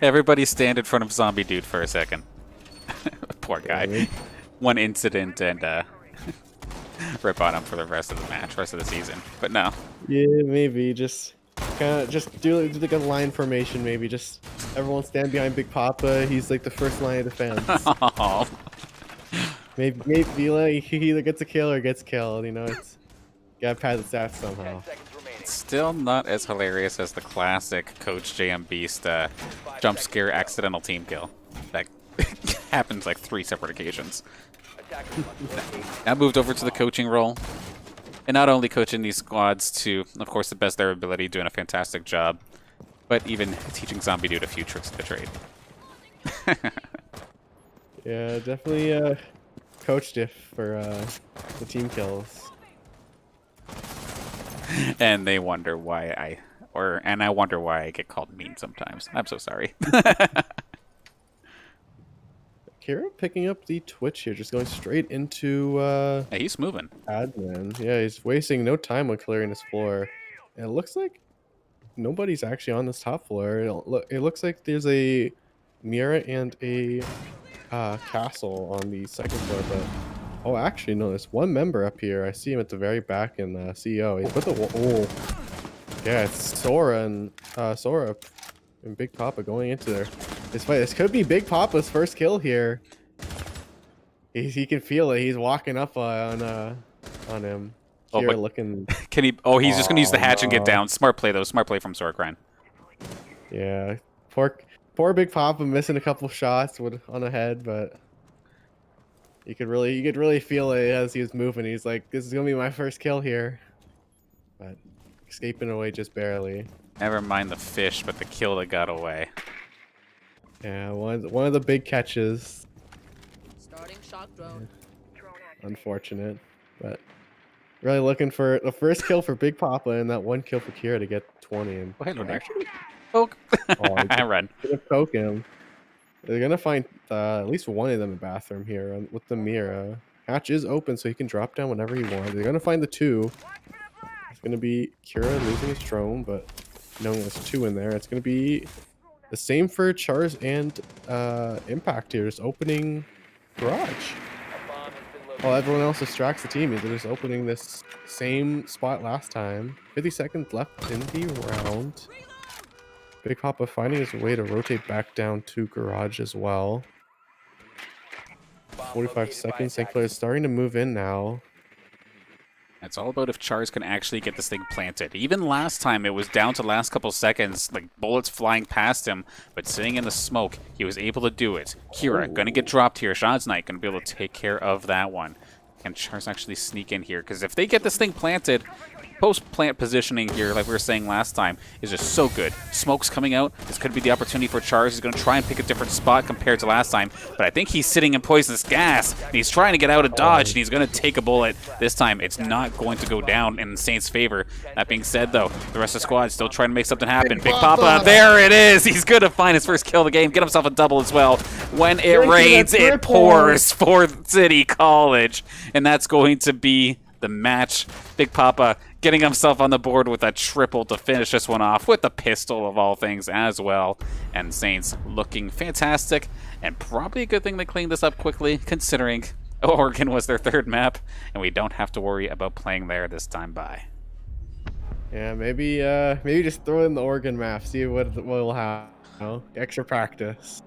[SPEAKER 2] Everybody stand in front of Zombie Dude for a second. Poor guy.
[SPEAKER 4] Yeah,
[SPEAKER 2] One incident and rip on him for the rest of the match, rest of the season. But no.
[SPEAKER 4] yeah, maybe just kind of just do like a line formation. Maybe just everyone stand behind Big Papa. He's like the first line of defense.
[SPEAKER 2] Oh.
[SPEAKER 4] Maybe like he either gets a kill or gets killed. You know, it's gotta pad the stats
[SPEAKER 5] 10
[SPEAKER 4] somehow.
[SPEAKER 5] seconds remaining.
[SPEAKER 2] Still not as hilarious as the classic Coach JM Beast jump scare accidental team kill. That happens like 3 separate occasions.
[SPEAKER 5] Attackers must locate
[SPEAKER 2] I moved over to the coaching role. And not only coaching these squads to, of course, the best of their ability, doing a fantastic job, but even teaching Zombie Dude a few tricks of the trade.
[SPEAKER 4] Yeah, definitely coach diff for the team kills.
[SPEAKER 2] And they wonder why I wonder why I get called mean sometimes. I'm so sorry.
[SPEAKER 4] Kira picking up the Twitch here, just going straight into
[SPEAKER 2] Hey, he's moving.
[SPEAKER 4] admin. Yeah, he's wasting no time on clearing this floor. And it looks like nobody's actually on this top floor. It looks like there's a Mira and a castle on the second floor, but oh, actually no, there's one member up here. I see him at the very back in CEO. He's with the yeah, it's Sora and Big Papa going into there. This fight. This could be Big Papa's first kill here. He can feel it. He's walking up on him.
[SPEAKER 2] Oh,
[SPEAKER 4] Here
[SPEAKER 2] but-
[SPEAKER 4] looking.
[SPEAKER 2] Can he? Oh, he's just gonna use the hatch and get
[SPEAKER 4] no.
[SPEAKER 2] down. Smart play though. Smart play from Sorokran.
[SPEAKER 4] Yeah, poor Big Papa missing a couple shots on a head, but you could really feel it as he was moving. He's like, "This is gonna be my first kill here," but escaping away just barely.
[SPEAKER 2] Never mind the fish, but the kill that got away.
[SPEAKER 4] Yeah, one of the big catches.
[SPEAKER 6] Starting shock drone.
[SPEAKER 4] Unfortunate, but really looking for the first kill for Big Papa and that one kill for Kira to get 20. And
[SPEAKER 2] Oh, hello there.
[SPEAKER 4] actually,
[SPEAKER 2] Poke.
[SPEAKER 4] Oh,
[SPEAKER 2] I run.
[SPEAKER 4] gonna poke him. They're gonna find at least one of them in the bathroom here with the Mira. Hatch is open, so he can drop down whenever he wants. They're gonna find the 2. It's gonna be Kira losing his drone, but knowing there's 2 in there, it's gonna be the same for Chars and Impact here, just opening garage.
[SPEAKER 5] a bomb has been located.
[SPEAKER 4] While everyone else distracts the team, they're just opening this same spot last time. 50 seconds left in the round. Big Papa finding his way to rotate back down to garage as well.
[SPEAKER 5] Bomb
[SPEAKER 4] 45
[SPEAKER 5] located by
[SPEAKER 4] seconds. St. Clair is
[SPEAKER 5] attackers.
[SPEAKER 4] starting to move in now.
[SPEAKER 2] It's all about if Chars can actually get this thing planted. Even last time, it was down to the last couple seconds, like bullets flying past him, but sitting in the smoke, he was able to do it. Kira, gonna get dropped here. Shad's Knight gonna be able to take care of that one. Can Chars actually sneak in here? Because if they get this thing planted, post-plant positioning here, like we were saying last time, is just so good. Smoke's coming out. This could be the opportunity for Chars. He's going to try and pick a different spot compared to last time, but I think he's sitting in poisonous gas, and he's trying to get out of dodge, and he's going to take a bullet. This time, it's not going to go down in Saints' favor. That being said, though, the rest of the squad is still trying to make something happen. Big Papa, there it is! He's going to find his first kill of the game, get himself a double as well. When it rains, it pours for City College, and that's going to be the match. Big Papa getting himself on the board with a triple to finish this one off with the pistol of all things as well. And Saints looking fantastic, and probably a good thing they cleaned this up quickly considering Oregon was their 3rd map and we don't have to worry about playing there this time by.
[SPEAKER 4] Yeah, maybe just throw in the Oregon map, see what we'll have. You know, extra practice.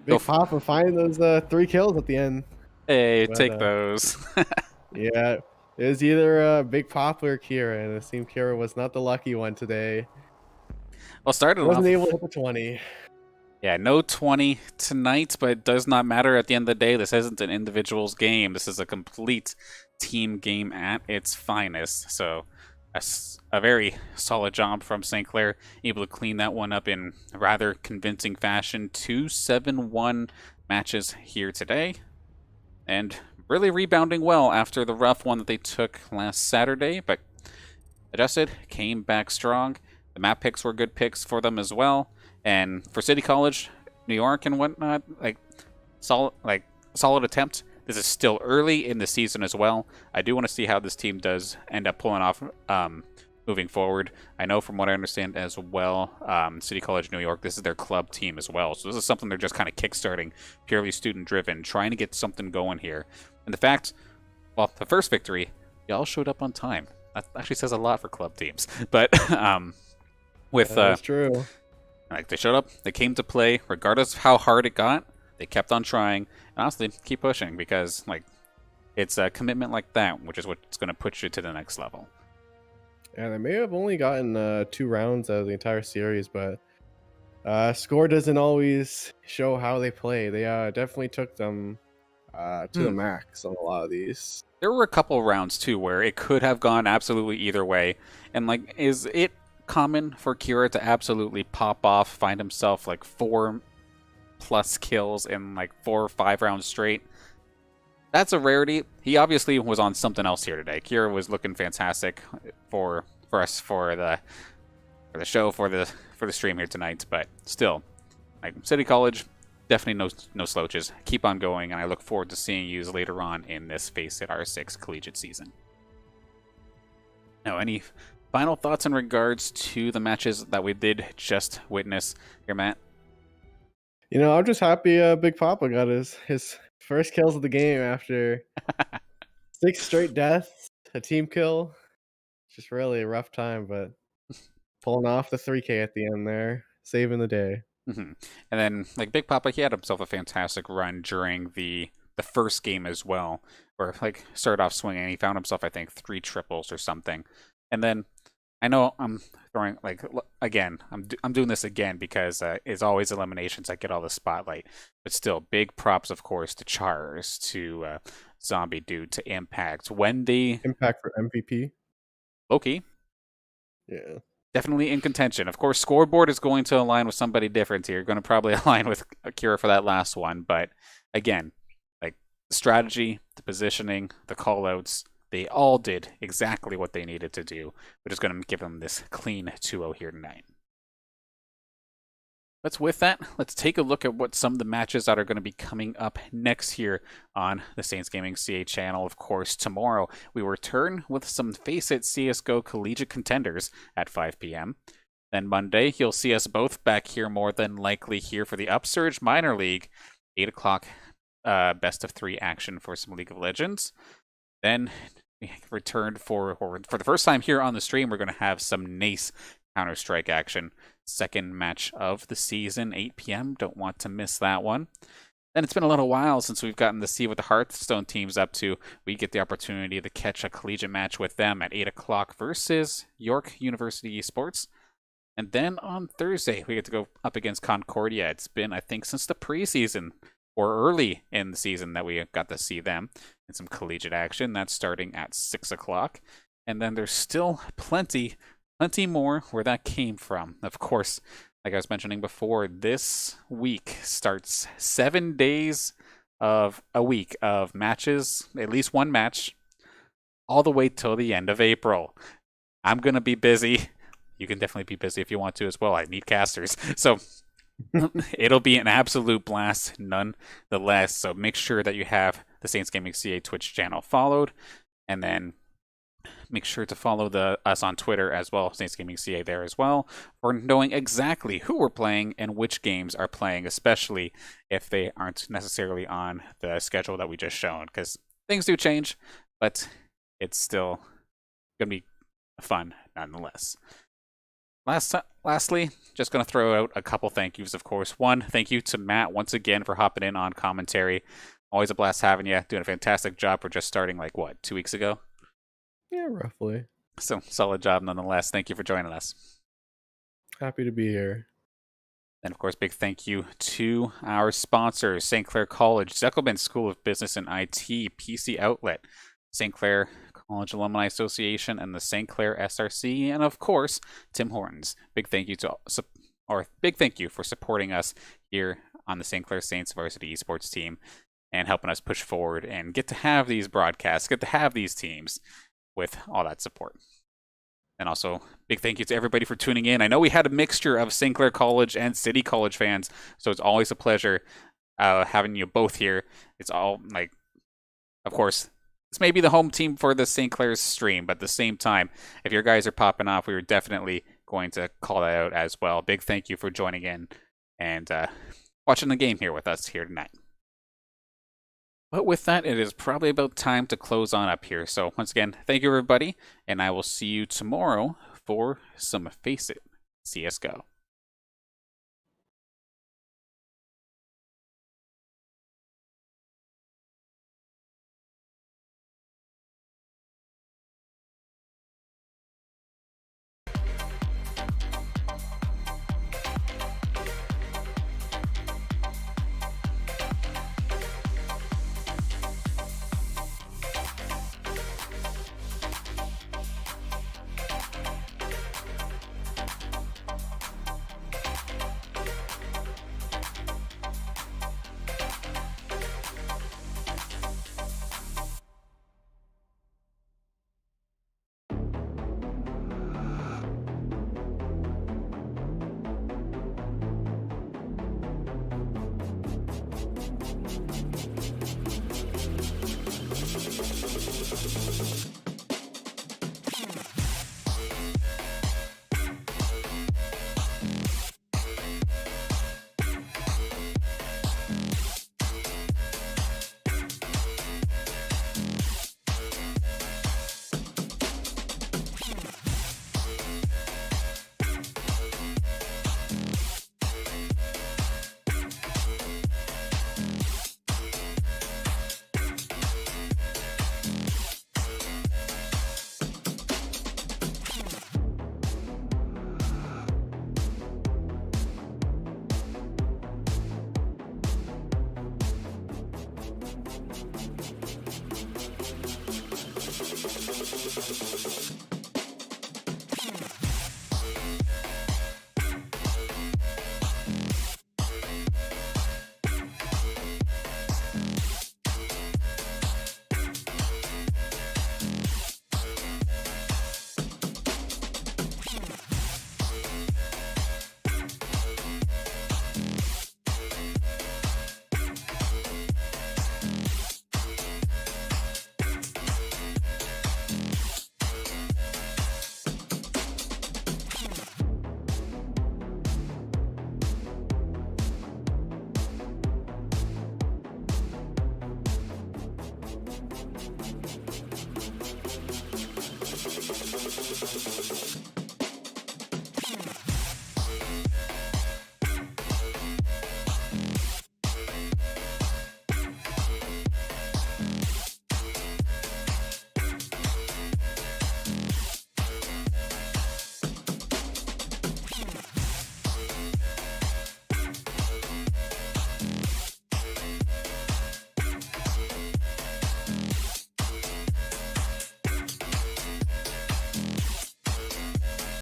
[SPEAKER 2] Go
[SPEAKER 4] Big Papa find those 3 kills at the end.
[SPEAKER 2] Hey,
[SPEAKER 4] But,
[SPEAKER 2] take those.
[SPEAKER 4] Yeah, it was either Big Papa or Kira, and it seemed Kira was not the lucky one today.
[SPEAKER 2] Well, started
[SPEAKER 4] Wasn't
[SPEAKER 2] off.
[SPEAKER 4] able to hit the 20.
[SPEAKER 2] Yeah, no 20 tonight, but it does not matter at the end of the day. This isn't an individual's game. This is a complete team game at its finest. So, a very solid job from St. Clair, able to clean that one up in rather convincing fashion. 2-7-1 matches here today. And really rebounding well after the rough one that they took last Saturday, but adjusted, came back strong. The map picks were good picks for them as well. And for City College, New York and whatnot, solid attempt. This is still early in the season as well. I do want to see how this team does end up pulling off moving forward. I know from what I understand as well, City College New York, this is their club team as well. So this is something they're just kind of kickstarting, purely student-driven, trying to get something going here. And the fact, well, the first victory, y'all showed up on time. That actually says a lot for club teams. But
[SPEAKER 4] That's true.
[SPEAKER 2] like, they showed up, they came to play, regardless of how hard it got, they kept on trying, and honestly, keep pushing, because, like, it's a commitment like that, which is what's going to put you to the next level.
[SPEAKER 4] Yeah, they may have only gotten 2 rounds out of the entire series, but score doesn't always show how they play. They definitely took them to the max on a lot of these.
[SPEAKER 2] There were a couple rounds, too, where it could have gone absolutely either way, and, like, is it common for Kira to absolutely pop off, find himself like 4+ kills in like 4 or 5 rounds straight? That's a rarity. He obviously was on something else here today. Kira was looking fantastic for us for the show, for the stream here tonight. But still, like, City College, definitely no slouches. Keep on going, and I look forward to seeing you later on in this FACEIT R6 Collegiate season. Now, any final thoughts in regards to the matches that we did just witness here, Matt?
[SPEAKER 4] You know, I'm just happy Big Papa got his first kills of the game after 6 straight deaths, a team kill. Just really a rough time, but pulling off the 3K at the end there, saving the day.
[SPEAKER 2] And then, like, Big Papa, he had himself a fantastic run during the first game as well, where, like, started off swinging, and he found himself, I think, 3 triples or something. And then, I know I'm throwing, like, again, I'm doing this again because it's always eliminations. I get all the spotlight. But still, big props, of course, to Chars, to Zombie Dude, to Impact. When they...
[SPEAKER 4] Impact for MVP.
[SPEAKER 2] Loki.
[SPEAKER 4] Yeah.
[SPEAKER 2] Definitely in contention. Of course, scoreboard is going to align with somebody different here. Going to probably align with Akira for that last one. But, again, like, the strategy, the positioning, the callouts, they all did exactly what they needed to do. We're just going to give them this clean 2-0 here tonight. With that, let's take a look at what some of the matches that are going to be coming up next here on the Saints Gaming CA channel. Of course, tomorrow we return with some FACEIT CSGO Collegiate contenders at 5 p.m. Then Monday, you'll see us both back here, more than likely here for the Upsurge Minor League, 8 o'clock best of 3 action for some League of Legends. Then we returned for the first time here on the stream, we're going to have some NACE Counter-Strike action. Second match of the season, 8 p.m. Don't want to miss that one. Then it's been a little while since we've gotten to see what the Hearthstone team's up to. We get the opportunity to catch a collegiate match with them at 8 o'clock versus York University Esports. And then on Thursday, we get to go up against Concordia. It's been, I think, since the preseason or early in the season that we got to see them in some collegiate action. That's starting at 6 o'clock. And then there's still plenty more where that came from. Of course, like I was mentioning before, this week starts 7 days of a week of matches, at least one match, all the way till the end of April. I'm going to be busy. You can definitely be busy if you want to as well. I need casters. So it'll be an absolute blast nonetheless. So make sure that you have the Saints Gaming CA Twitch channel followed, and then make sure to follow us on Twitter as well, Saints Gaming CA there as well, for knowing exactly who we're playing and which games are playing, especially if they aren't necessarily on the schedule that we just shown, because things do change, but it's still going to be fun nonetheless. Lastly, just going to throw out a couple thank yous, of course. One, thank you to Matt once again for hopping in on commentary. Always a blast having you. Doing a fantastic job for just starting, like, what, 2 weeks ago?
[SPEAKER 4] Yeah, roughly.
[SPEAKER 2] So, solid job nonetheless. Thank you for joining us.
[SPEAKER 4] Happy to be here.
[SPEAKER 2] And, of course, big thank you to our sponsors, St. Clair College, Zeckelman School of Business and IT, PC Outlet, St. Clair College Alumni Association, and the St. Clair SRC, and, of course, Tim Hortons. Big thank you for supporting us here on the St. Clair Saints varsity esports team and helping us push forward and get to have these broadcasts, get to have these teams with all that support. And also, big thank you to everybody for tuning in. I know we had a mixture of St. Clair College and City College fans, so it's always a pleasure having you both here. It's all, like, of course, this may be the home team for the St. Clair's stream, but at the same time, if your guys are popping off, we were definitely going to call that out as well. Big thank you for joining in and watching the game here with us here tonight. But with that, it is probably about time to close on up here. So once again, thank you everybody, and I will see you tomorrow for some FACEIT CSGO.